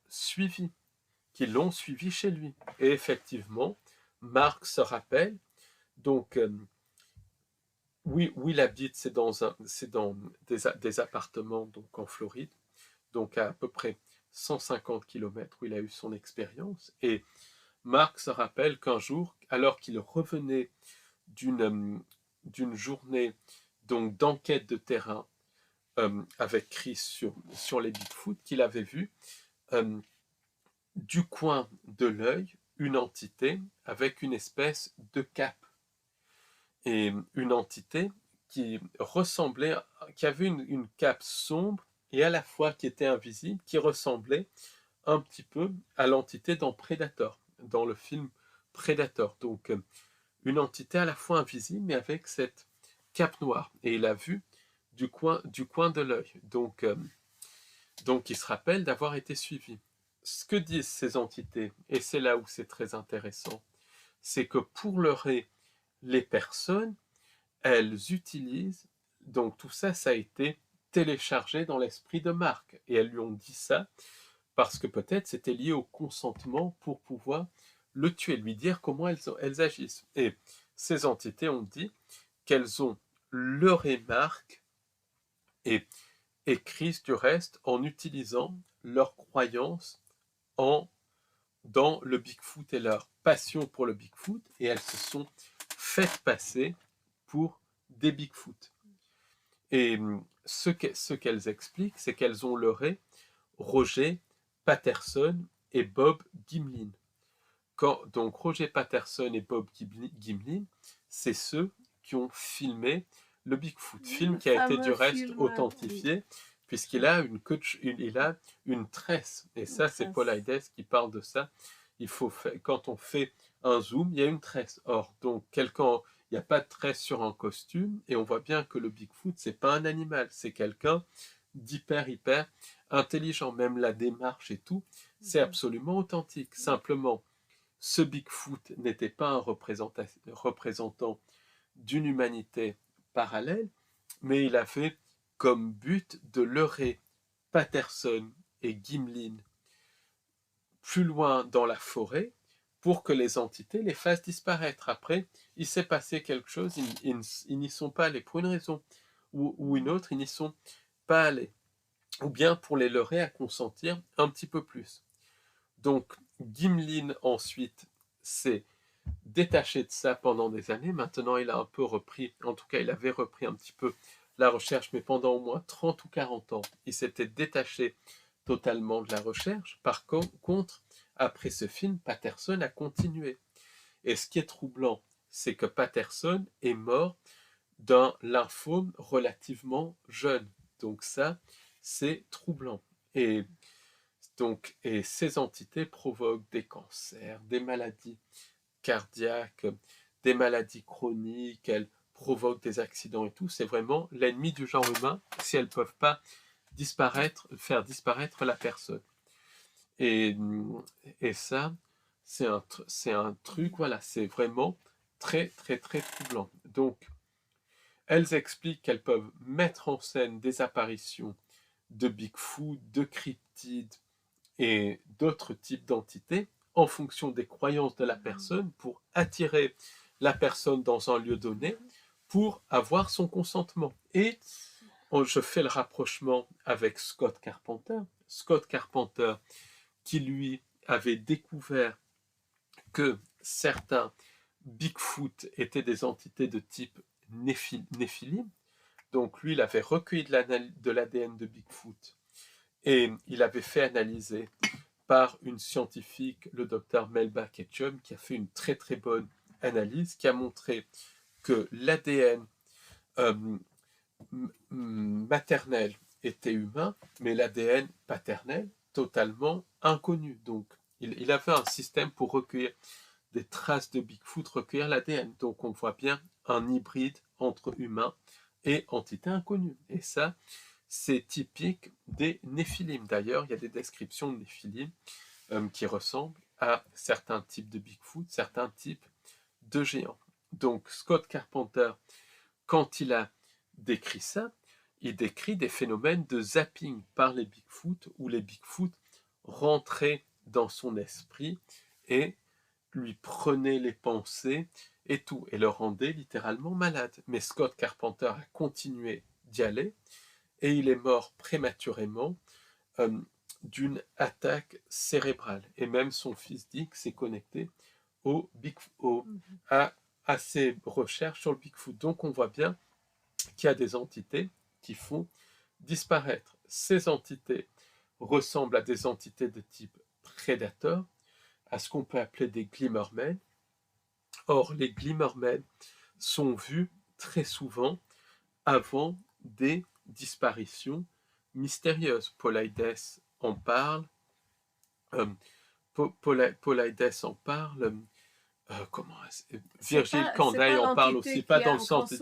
suivi chez lui. Et effectivement, Mark se rappelle, donc où il habite, c'est dans des appartements donc en Floride, donc à peu près 150 km où il a eu son expérience. Et Mark se rappelle qu'un jour, alors qu'il revenait d'une journée donc d'enquête de terrain avec Chris sur les Bigfoot, qu'il avait vu du coin de l'œil une entité avec une espèce de cape, et une entité qui avait une cape sombre et à la fois qui était invisible, qui ressemblait un petit peu à l'entité dans Predator, dans le film Predator. Donc une entité à la fois invisible mais avec cette cape noire, et il a vu du coin de l'œil. Donc il se rappelle d'avoir été suivi. Ce que disent ces entités, et c'est là où c'est très intéressant, c'est que pour leurrer les personnes, elles utilisent, donc tout ça, ça a été téléchargé dans l'esprit de Mark, et elles lui ont dit ça parce que peut-être c'était lié au consentement pour pouvoir le tuer, lui dire comment elles agissent. Et ces entités ont dit qu'elles ont leurré Mark et Chris du reste en utilisant leur croyance dans le Bigfoot et leur passion pour le Bigfoot, et elles se sont faites passer pour des Bigfoot. Et ce qu'elles expliquent, c'est qu'elles ont leurré Roger Patterson et Bob Gimlin. Donc Roger Patterson et Bob Gimlin, c'est ceux qui ont filmé le Bigfoot, film qui a été du reste authentifié, puisqu'il a une tresse. Et ça, c'est Paul Haydes qui parle de ça. Quand on fait un zoom, il y a une tresse. Or, donc, il n'y a pas de tresse sur un costume, et on voit bien que le Bigfoot, c'est pas un animal, c'est quelqu'un hyper intelligent. Même la démarche et tout, c'est absolument authentique. Simplement, ce Bigfoot n'était pas un représentant d'une humanité parallèle, mais il avait comme but de leurrer Patterson et Gimlin plus loin dans la forêt pour que les entités les fassent disparaître. Après, il s'est passé quelque chose, ils n'y sont pas allés pour une raison ou une autre, ils n'y sont pas allés. Ou bien pour les leurrer à consentir un petit peu plus. Donc, Gimlin ensuite s'est détaché de ça pendant des années. Maintenant, il a un peu repris, en tout cas, il avait repris un petit peu la recherche, mais pendant au moins 30 ou 40 ans, il s'était détaché totalement de la recherche. Par contre, après ce film, Patterson a continué. Et ce qui est troublant, c'est que Patterson est mort d'un lymphome relativement jeune. Donc ça, c'est troublant. Et ces entités provoquent des cancers, des maladies cardiaques, des maladies chroniques, elles provoquent des accidents et tout. C'est vraiment l'ennemi du genre humain si elles ne peuvent pas faire disparaître la personne. Et ça, c'est un truc, voilà, c'est vraiment très, très, très troublant. Donc, elles expliquent qu'elles peuvent mettre en scène des apparitions de Bigfoot, de cryptides et d'autres types d'entités en fonction des croyances de la personne pour attirer la personne dans un lieu donné pour avoir son consentement. Et je fais le rapprochement avec Scott Carpenter. Scott Carpenter qui lui avait découvert que certains Bigfoot étaient des entités de type Néphilim. Donc lui, il avait recueilli de l'ADN de Bigfoot et il avait fait analyser par une scientifique, le docteur Melba Ketchum, qui a fait une très très bonne analyse, qui a montré que l'ADN maternel était humain, mais l'ADN paternel totalement inconnu. Donc il avait un système pour recueillir des traces de Bigfoot, recueillir l'ADN. Donc on voit bien un hybride entre humain et entité inconnue. Et ça, c'est typique des Néphilim. D'ailleurs, il y a des descriptions de Néphilim qui ressemblent à certains types de Bigfoot, certains types de géants. Donc Scott Carpenter, quand il a décrit ça, il décrit des phénomènes de zapping par les Bigfoot, où les Bigfoot rentraient dans son esprit et lui prenaient les pensées et tout, et le rendaient littéralement malade. Mais Scott Carpenter a continué d'y aller, et il est mort prématurément d'une attaque cérébrale. Et même son fils Dick s'est connecté à ses recherches sur le Bigfoot. Donc on voit bien qu'il y a des entités qui font disparaître. Ces entités ressemblent à des entités de type prédateur, à ce qu'on peut appeler des glimmermen. Or, les glimmermen sont vus très souvent avant des disparitions mystérieuses. Paulides en parle. Paulides en parle. Virgile Candaille en parle aussi, pas dans le sens.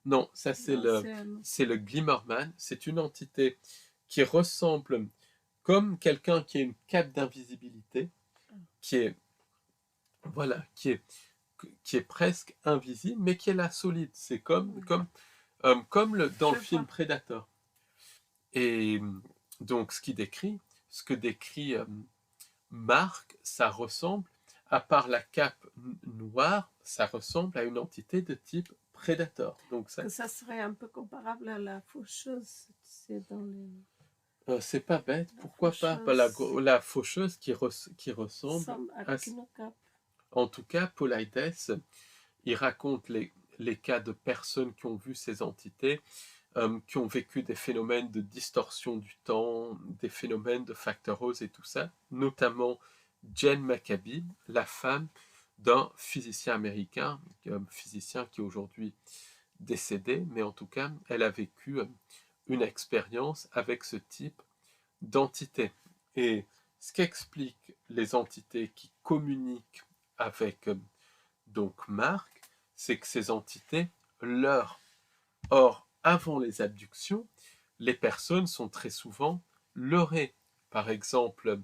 Non, ça c'est le Glimmerman. C'est une entité qui ressemble comme quelqu'un qui a une cape d'invisibilité, qui est presque invisible, mais qui est là solide. C'est comme dans le film Predator. Et donc ce que décrit Marc, ça ressemble, à part la cape noire, ça ressemble à une entité de type Predator. Donc ça serait un peu comparable à la faucheuse. C'est dans les... c'est pas bête, pourquoi pas la faucheuse qui ressemble à... En tout cas, Paulides, il raconte les cas de personnes qui ont vu ces entités, qui ont vécu des phénomènes de distorsion du temps, des phénomènes de facteur Rose et tout ça, notamment Jane Maccabi, la femme d'un physicien américain, un physicien qui est aujourd'hui décédé, mais en tout cas, elle a vécu une expérience avec ce type d'entité. Et ce qu'expliquent les entités qui communiquent avec donc Marc, c'est que ces entités leurrent. Or, avant les abductions, les personnes sont très souvent leurrées. Par exemple,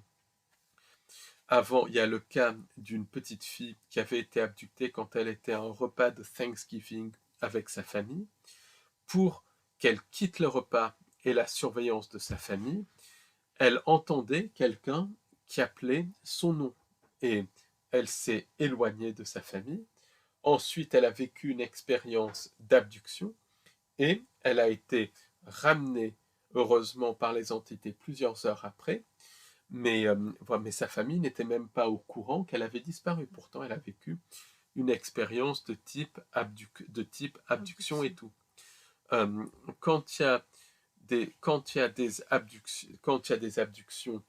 Avant, il y a le cas d'une petite fille qui avait été abductée quand elle était à un repas de Thanksgiving avec sa famille. Pour qu'elle quitte le repas et la surveillance de sa famille, elle entendait quelqu'un qui appelait son nom. Et elle s'est éloignée de sa famille. Ensuite, elle a vécu une expérience d'abduction et elle a été ramenée, heureusement, par les entités plusieurs heures après. Mais sa famille n'était même pas au courant qu'elle avait disparu. Pourtant, elle a vécu une expérience de type abduction et tout. Quand il y a des abductions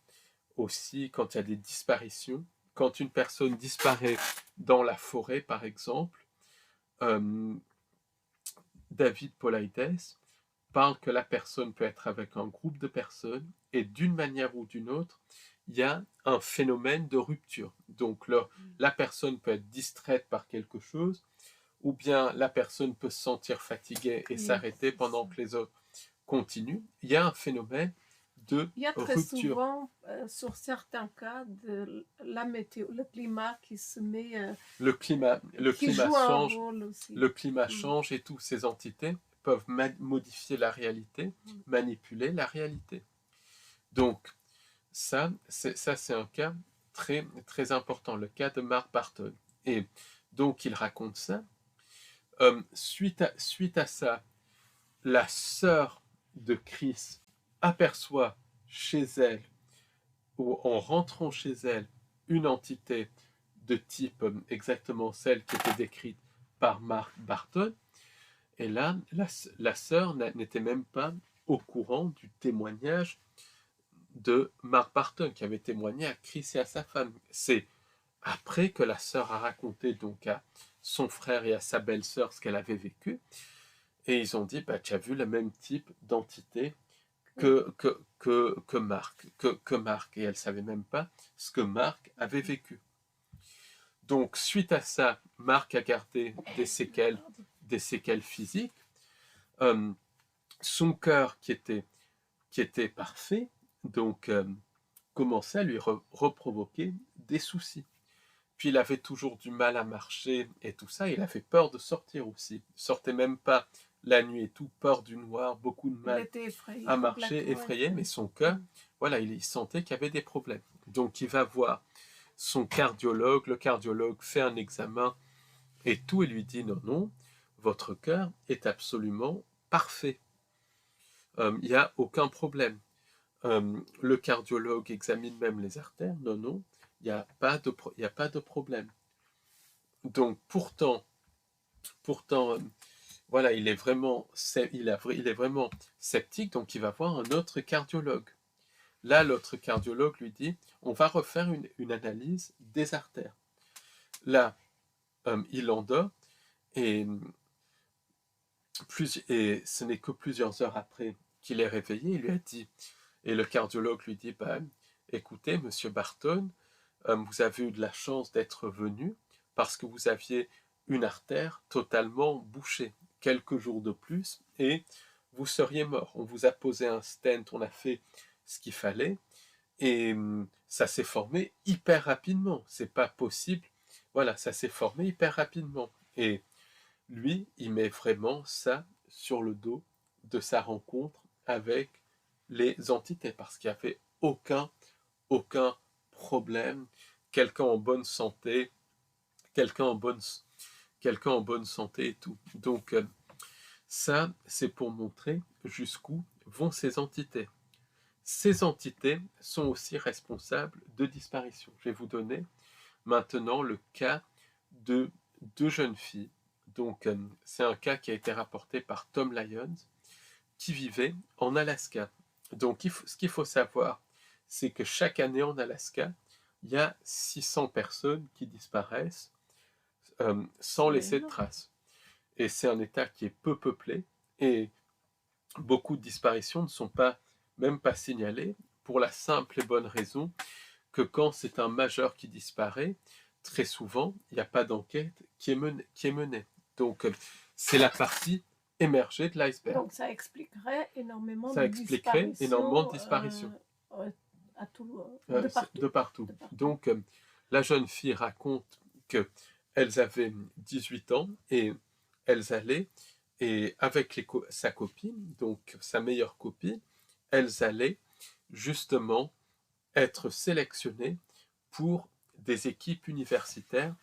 aussi, quand il y a des disparitions, quand une personne disparaît dans la forêt, par exemple, David Paulides parle que la personne peut être avec un groupe de personnes et d'une manière ou d'une autre, il y a un phénomène de rupture. Donc la personne peut être distraite par quelque chose ou bien la personne peut se sentir fatiguée et s'arrêter pendant que les autres continuent. Il y a un phénomène de Il y a très rupture. souvent, sur certains cas, de la météo, le climat qui se met, Le climat joue change, un rôle aussi. le climat change et toutes ces entités peuvent modifier la réalité, manipuler la réalité. Donc, ça c'est un cas très, très important, le cas de Mark Barton. Et donc, il raconte ça. Suite à ça, la sœur de Chris aperçoit chez elle, ou en rentrant chez elle, une entité de type exactement celle qui était décrite par Mark Barton. Et là, la sœur n'était même pas au courant du témoignage de Mark Barton, qui avait témoigné à Chris et à sa femme. C'est après que la sœur a raconté donc à son frère et à sa belle-sœur ce qu'elle avait vécu. Et ils ont dit, bah, tu as vu le même type d'entité que Mark. Et elle ne savait même pas ce que Mark avait vécu. Donc, suite à ça, Mark a gardé des séquelles physiques. Son cœur, qui était parfait, donc commençait à lui reprovoquer des soucis. Puis il avait toujours du mal à marcher et tout ça. Il avait peur de sortir aussi. Il sortait même pas la nuit et tout, peur du noir, beaucoup de mal à marcher, effrayé. Mais son cœur, voilà, il sentait qu'il y avait des problèmes. Donc il va voir son cardiologue. Le cardiologue fait un examen et tout et lui dit non, non, votre cœur est absolument parfait. Il n'y a aucun problème. Le cardiologue examine même les artères. Non, non, il n'y a pas de problème. Donc pourtant, voilà, il est vraiment sceptique, donc il va voir un autre cardiologue. Là, l'autre cardiologue lui dit, on va refaire une analyse des artères. Là, il endort et ce n'est que plusieurs heures après qu'il est réveillé. Il lui a dit, et le cardiologue lui dit, bah, écoutez, monsieur Barton, vous avez eu de la chance d'être venu parce que vous aviez une artère totalement bouchée. Quelques jours de plus et vous seriez mort. On vous a posé un stent, on a fait ce qu'il fallait et ça s'est formé hyper rapidement. C'est pas possible. Voilà, ça s'est formé hyper rapidement. Et lui, il met vraiment ça sur le dos de sa rencontre avec les entités parce qu'il n'y avait aucun problème. Quelqu'un en bonne santé, quelqu'un en bonne santé et tout. Donc ça, c'est pour montrer jusqu'où vont ces entités. Ces entités sont aussi responsables de disparition. Je vais vous donner maintenant le cas de deux jeunes filles. Donc c'est un cas qui a été rapporté par Tom Lyons, qui vivait en Alaska. Donc ce qu'il faut savoir, c'est que chaque année en Alaska, il y a 600 personnes qui disparaissent sans laisser de traces. Et c'est un État qui est peu peuplé et beaucoup de disparitions ne sont même pas signalées pour la simple et bonne raison que quand c'est un majeur qui disparaît, très souvent, il n'y a pas d'enquête qui est menée. Donc, c'est la partie émergée de l'iceberg. Donc, ça expliquerait énormément de disparitions. à tout, de C'est partout. de partout. De partout. Donc, la jeune fille raconte qu'elles avaient 18 ans et elles allaient, et avec sa copine, donc sa meilleure copine, elles allaient justement être sélectionnées pour des équipes universitaires,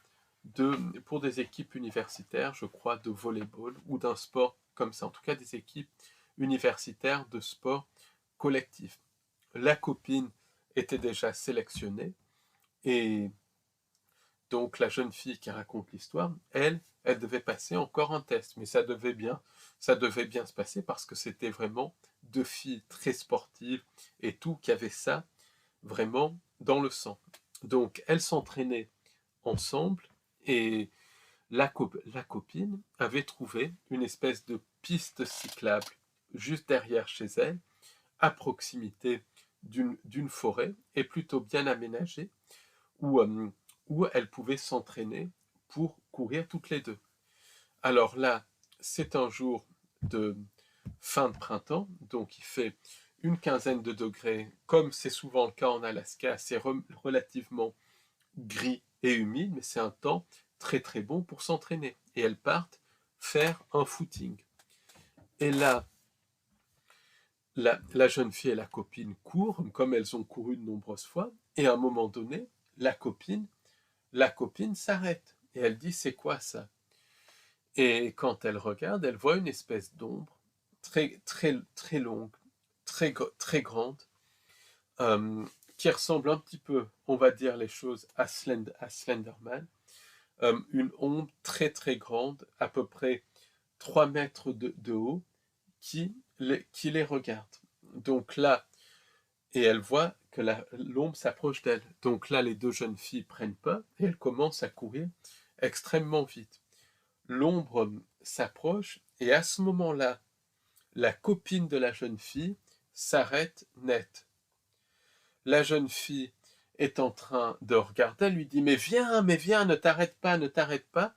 pour des équipes universitaires, je crois, de volleyball ou d'un sport comme ça, en tout cas des équipes universitaires de sport collectif. La copine était déjà sélectionnée et donc la jeune fille qui raconte l'histoire, elle devait passer encore un test, mais ça devait bien se passer parce que c'était vraiment deux filles très sportives et tout qui avaient ça vraiment dans le sang. Donc elles s'entraînaient ensemble et la copine avait trouvé une espèce de piste cyclable juste derrière chez elle, à proximité d'une forêt et plutôt bien aménagée où elles pouvaient s'entraîner pour courir toutes les deux. Alors là, c'est un jour de fin de printemps, donc il fait une quinzaine de degrés, comme c'est souvent le cas en Alaska, c'est relativement gris et humide, mais c'est un temps très très bon pour s'entraîner. Et elles partent faire un footing. Et là, la jeune fille et la copine courent, comme elles ont couru de nombreuses fois, et à un moment donné, la copine s'arrête. Et elle dit, c'est quoi ça? Et quand elle regarde, elle voit une espèce d'ombre très, très, très longue, très, très grande, euh, qui ressemble un petit peu, on va dire les choses, à Slenderman. Une ombre très, très grande, à peu près 3 mètres de haut, qui les regarde. Donc là, et elle voit que l'ombre s'approche d'elle. Donc là, les deux jeunes filles prennent peur et elles commencent à courir extrêmement vite. L'ombre s'approche et à ce moment-là, la copine de la jeune fille s'arrête net. La jeune fille est en train de regarder, elle lui dit mais viens, ne t'arrête pas, ne t'arrête pas.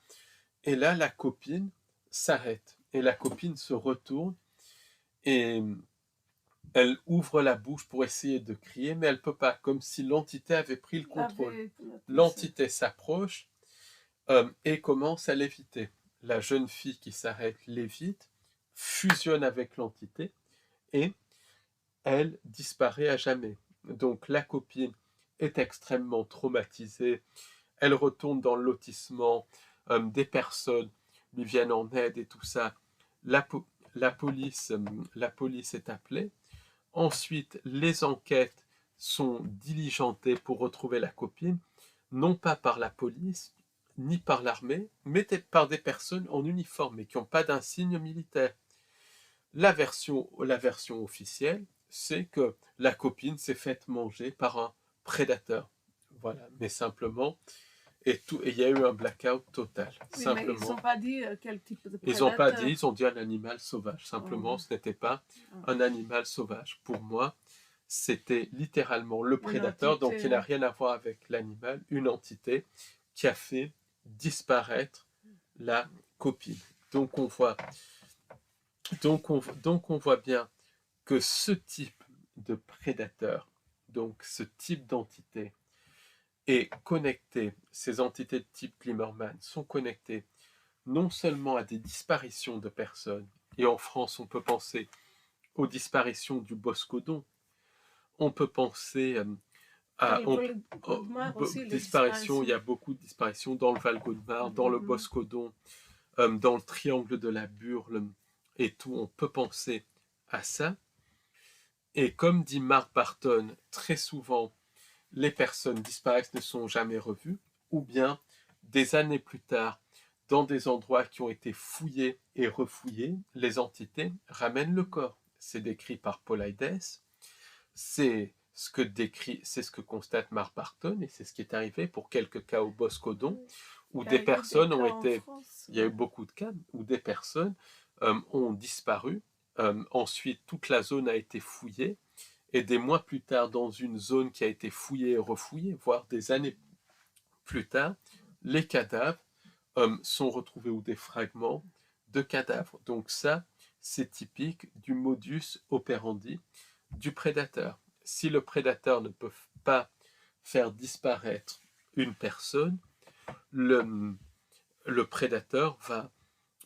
Et là, la copine s'arrête et la copine se retourne et elle ouvre la bouche pour essayer de crier, mais elle ne peut pas, comme si l'entité avait pris le contrôle. L'entité s'approche et commence à l'éviter. La jeune fille qui s'arrête l'évite, fusionne avec l'entité et elle disparaît à jamais. Donc la copine est extrêmement traumatisée, elle retourne dans le lotissement, des personnes lui viennent en aide et tout ça. La, la police est appelée. Ensuite, les enquêtes sont diligentées pour retrouver la copine, non pas par la police, ni par l'armée, mais par des personnes en uniforme et qui n'ont pas d'insigne militaire. La version officielle, c'est que la copine s'est faite manger par un prédateur. Voilà, mais simplement, et il y a eu un blackout total. Oui, simplement. Mais ils n'ont pas dit quel type de prédateur. Ils n'ont pas dit, ils ont dit un animal sauvage. Simplement, ce n'était pas un animal sauvage. Pour moi, c'était littéralement le prédateur, donc il n'a rien à voir avec l'animal, une entité qui a fait disparaître la copine. Donc on voit, donc on voit bien que ce type de prédateur, donc ce type d'entité, est connecté, ces entités de type Glimmerman sont connectées non seulement à des disparitions de personnes, et en France on peut penser aux disparitions du Boscodon, on peut penser à disparitions, il y a beaucoup de disparitions dans le Val-Gaudemar, dans le Boscodon, dans le triangle de la Burle et tout, on peut penser à ça. Et comme dit Mark Barton, très souvent, les personnes disparaissent, ne sont jamais revues, ou bien des années plus tard, dans des endroits qui ont été fouillés et refouillés, les entités ramènent le corps. C'est décrit par Paulides, c'est ce que constate Mark Barton, et c'est ce qui est arrivé pour quelques cas au Boscodon, où des personnes ont été... Il y a eu beaucoup de cas où des personnes ont disparu. Ensuite, toute la zone a été fouillée, et des mois plus tard, dans une zone qui a été fouillée et refouillée, voire des années plus tard, les cadavres sont retrouvés ou des fragments de cadavres. Donc ça, c'est typique du modus operandi du prédateur. si le prédateur ne peut pas faire disparaître une personne, le prédateur va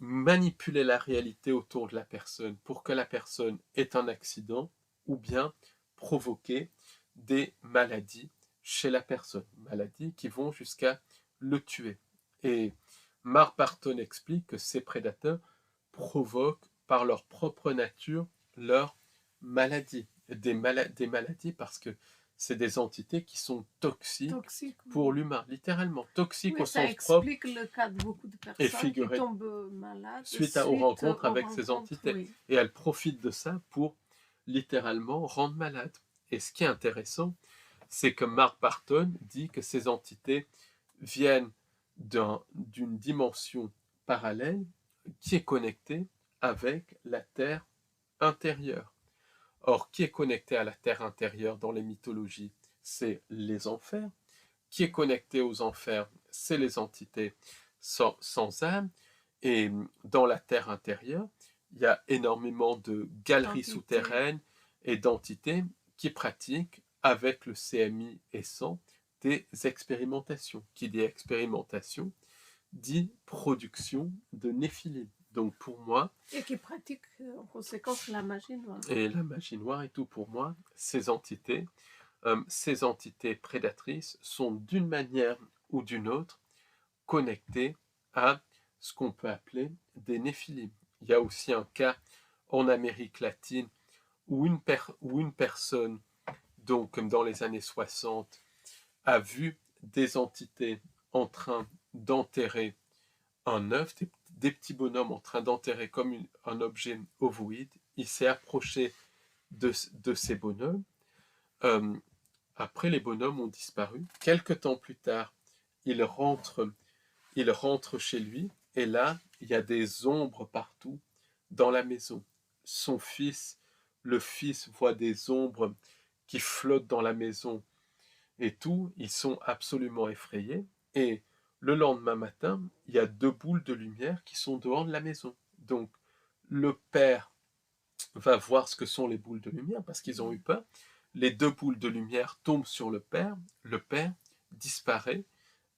manipuler la réalité autour de la personne pour que la personne ait un accident ou bien provoquer des maladies chez la personne, maladies qui vont jusqu'à le tuer. Et Mark Barton explique que ces prédateurs provoquent par leur propre nature leur maladie, des maladies parce que c'est des entités qui sont toxiques pour l'humain, littéralement toxiques au sens propre. Ça explique le cas de beaucoup de personnes qui tombent malades suite aux rencontres avec ces entités. Oui. Et elles profitent de ça pour littéralement rendre malade. Et ce qui est intéressant, c'est que Mark Barton dit que ces entités viennent d'une dimension parallèle qui est connectée avec la Terre intérieure. Or, qui est connecté à la Terre intérieure dans les mythologies? C'est les enfers. Qui est connecté aux enfers? C'est les entités sans âme. Et dans la Terre intérieure, il y a énormément de galeries souterraines et d'entités qui pratiquent avec le CMI et sans des expérimentations. Qui dit expérimentation dit production de néphilim. Donc pour moi... Et qui pratique en conséquence la magie noire. Et la magie noire et tout pour moi, ces entités prédatrices sont d'une manière ou d'une autre connectées à ce qu'on peut appeler des néphilim. Il y a aussi un cas en Amérique latine où une personne, donc comme dans les années 60, a vu des entités en train d'enterrer un œuf, des petits bonhommes en train d'enterrer comme un objet ovoïde. Il s'est approché de ces bonhommes. Après, les bonhommes ont disparu. Quelque temps plus tard, il rentre chez lui et là, il y a des ombres partout dans la maison. Le fils voit des ombres qui flottent dans la maison et tout. Ils sont absolument effrayés. Et le lendemain matin, il y a 2 boules de lumière qui sont dehors de la maison. Donc, le père va voir ce que sont les boules de lumière parce qu'ils ont eu peur. Les 2 boules de lumière tombent sur le père disparaît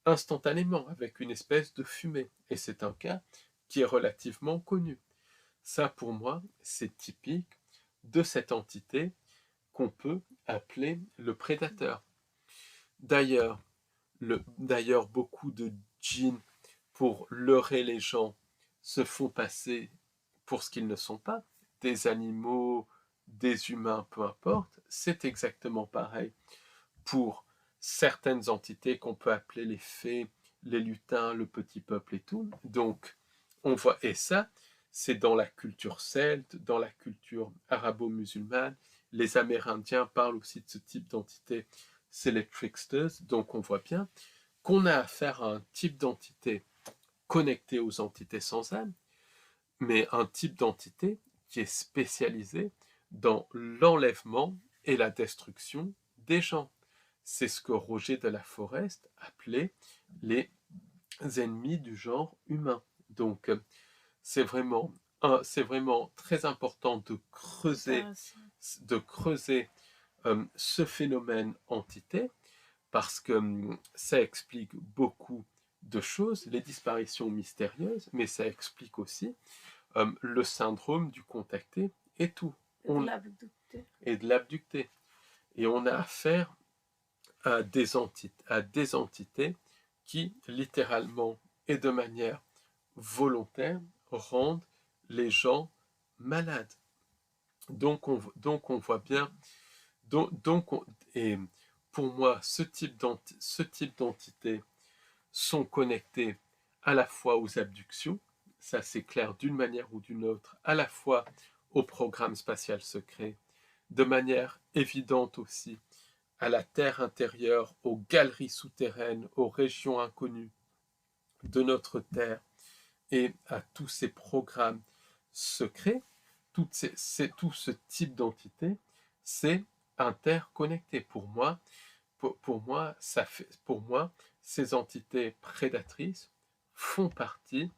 instantanément avec une espèce de fumée. Et c'est un cas qui est relativement connu. Ça, pour moi, c'est typique de cette entité qu'on peut appeler le prédateur. D'ailleurs, beaucoup de djinns, pour leurrer les gens, se font passer pour ce qu'ils ne sont pas, des animaux, des humains, peu importe. C'est exactement pareil pour certaines entités qu'on peut appeler les fées, les lutins, le petit peuple et tout. Donc, on voit, et ça, c'est dans la culture celte, dans la culture arabo-musulmane. Les Amérindiens parlent aussi de ce type d'entité, c'est les tricksters. Donc, on voit bien qu'on a affaire à un type d'entité connectée aux entités sans âme, mais un type d'entité qui est spécialisé dans l'enlèvement et la destruction des gens. C'est ce que Roger de la Forest appelait les ennemis du genre humain. Donc, c'est vraiment très important de creuser ce phénomène entité parce que ça explique beaucoup de choses, les disparitions mystérieuses, mais ça explique aussi le syndrome du contacté et tout. Et de l'abducté. Et on a affaire à des entités qui, littéralement et de manière volontaire, rendent les gens malades. Donc on voit bien, et pour moi, ce type d'entités sont connectées à la fois aux abductions, ça c'est clair d'une manière ou d'une autre, à la fois au programme spatial secret, de manière évidente aussi à la Terre intérieure, aux galeries souterraines, aux régions inconnues de notre Terre et à tous ces programmes secrets, tout ce type d'entité, c'est interconnecté. Pour moi, ces entités prédatrices font partie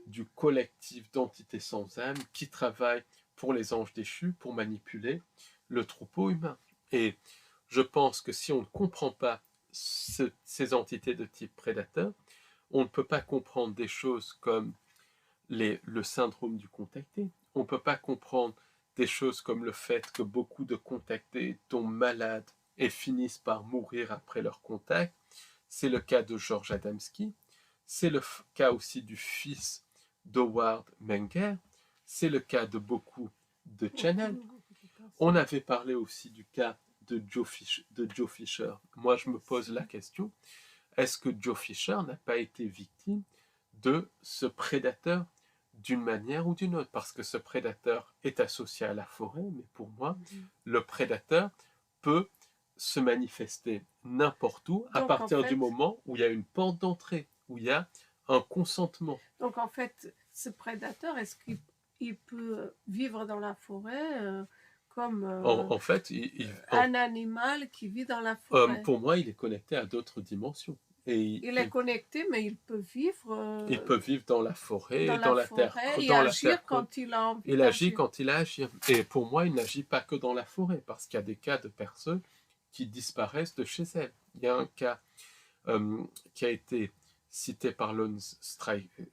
du collectif d'entités sans âme qui travaillent pour les anges déchus pour manipuler le troupeau humain. Et je pense que si on ne comprend pas ces entités de type prédateur, on ne peut pas comprendre des choses comme le syndrome du contacté. On ne peut pas comprendre des choses comme le fait que beaucoup de contactés tombent malades et finissent par mourir après leur contact. C'est le cas de George Adamski. C'est le cas aussi du fils d'Howard Menger. C'est le cas de beaucoup de channels. On avait parlé aussi du cas de Joe Fisher. Moi, je me pose la question, est-ce que Joe Fisher n'a pas été victime de ce prédateur d'une manière ou d'une autre? Parce que ce prédateur est associé à la forêt, mais pour moi, le prédateur peut se manifester n'importe où à partir du moment où il y a une porte d'entrée, où il y a un consentement. Donc en fait, ce prédateur, est-ce qu'il peut vivre dans la forêt comme en fait, un animal qui vit dans la forêt? Pour moi, il est connecté à d'autres dimensions. Et il est connecté, mais il peut vivre. Il peut vivre dans la forêt, dans la terre, et dans agir la terre. Quand il a envie. Il agit quand il a à agir. Et pour moi, il n'agit pas que dans la forêt, parce qu'il y a des cas de personnes qui disparaissent de chez elles. Il y a un cas qui a été cité par Lone Strickler,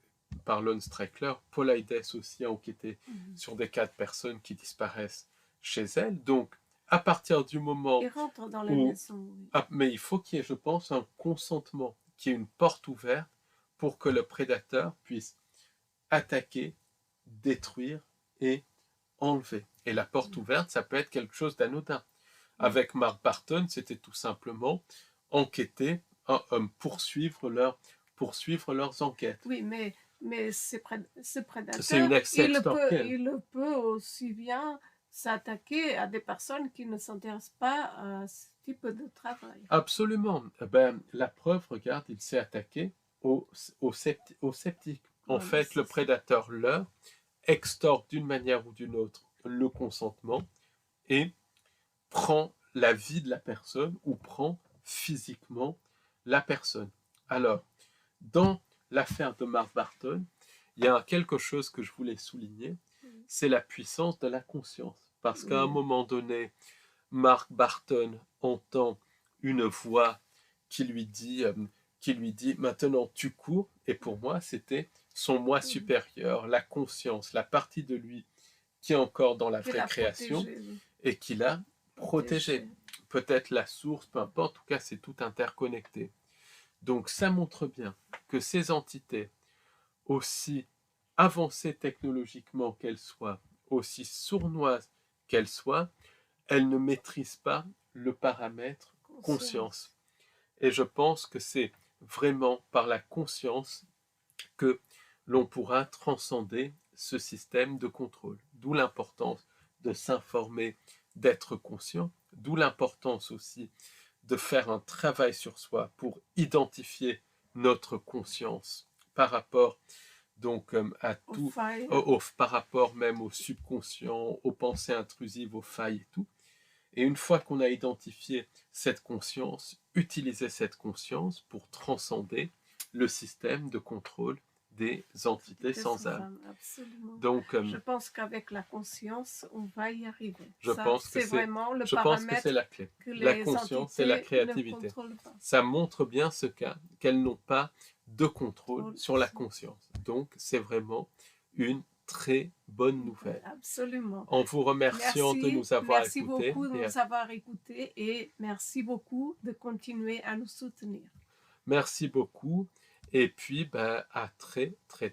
Paul Aides aussi a enquêté sur des cas de personnes qui disparaissent chez elles. Donc, à partir du moment il rentre dans les maisons. Oui. Mais il faut qu'il y ait, je pense, un consentement, qu'il y ait une porte ouverte pour que le prédateur puisse attaquer, détruire et enlever. Et la porte ouverte, ça peut être quelque chose d'anodin. Avec Mark Barton, c'était tout simplement enquêter, poursuivre leurs enquêtes. Oui, mais ce prédateur, c'est une il peut aussi bien s'attaquer à des personnes qui ne s'intéressent pas à ce type de travail. Absolument. La preuve, regarde, il s'est attaqué aux sceptiques. En fait, le prédateur leur extorque d'une manière ou d'une autre le consentement et prend la vie de la personne ou prend physiquement la personne. Alors, dans l'affaire de Mark Barton, il y a quelque chose que je voulais souligner, c'est la puissance de la conscience. Parce qu'à un moment donné, Mark Barton entend une voix qui lui dit maintenant tu cours, et pour moi c'était son moi supérieur, la conscience, la partie de lui qui est encore dans la vraie création et qui l'a protégé. Peut-être la source, peu importe, en tout cas c'est tout interconnecté. Donc ça montre bien que ces entités, aussi avancées technologiquement qu'elles soient, aussi sournoises qu'elles soient, elles ne maîtrisent pas le paramètre conscience. Et je pense que c'est vraiment par la conscience que l'on pourra transcender ce système de contrôle. D'où l'importance de s'informer, d'être conscient, d'où l'importance aussi de faire un travail sur soi pour identifier notre conscience par rapport donc à tout, par rapport même au subconscient, aux pensées intrusives, aux failles et tout. Et une fois qu'on a identifié cette conscience, utiliser cette conscience pour transcender le système de contrôle des entités sans âme. Absolument. Donc, je pense qu'avec la conscience, on va y arriver. Je pense que c'est la clé. La conscience et la créativité. Ça montre bien ce cas, qu'elles n'ont pas de contrôle sur la conscience. Donc, c'est vraiment une très bonne nouvelle. Absolument. En vous remerciant de nous avoir écoutés. Merci beaucoup de nous avoir écoutés et merci beaucoup de continuer à nous soutenir. Merci beaucoup et puis à très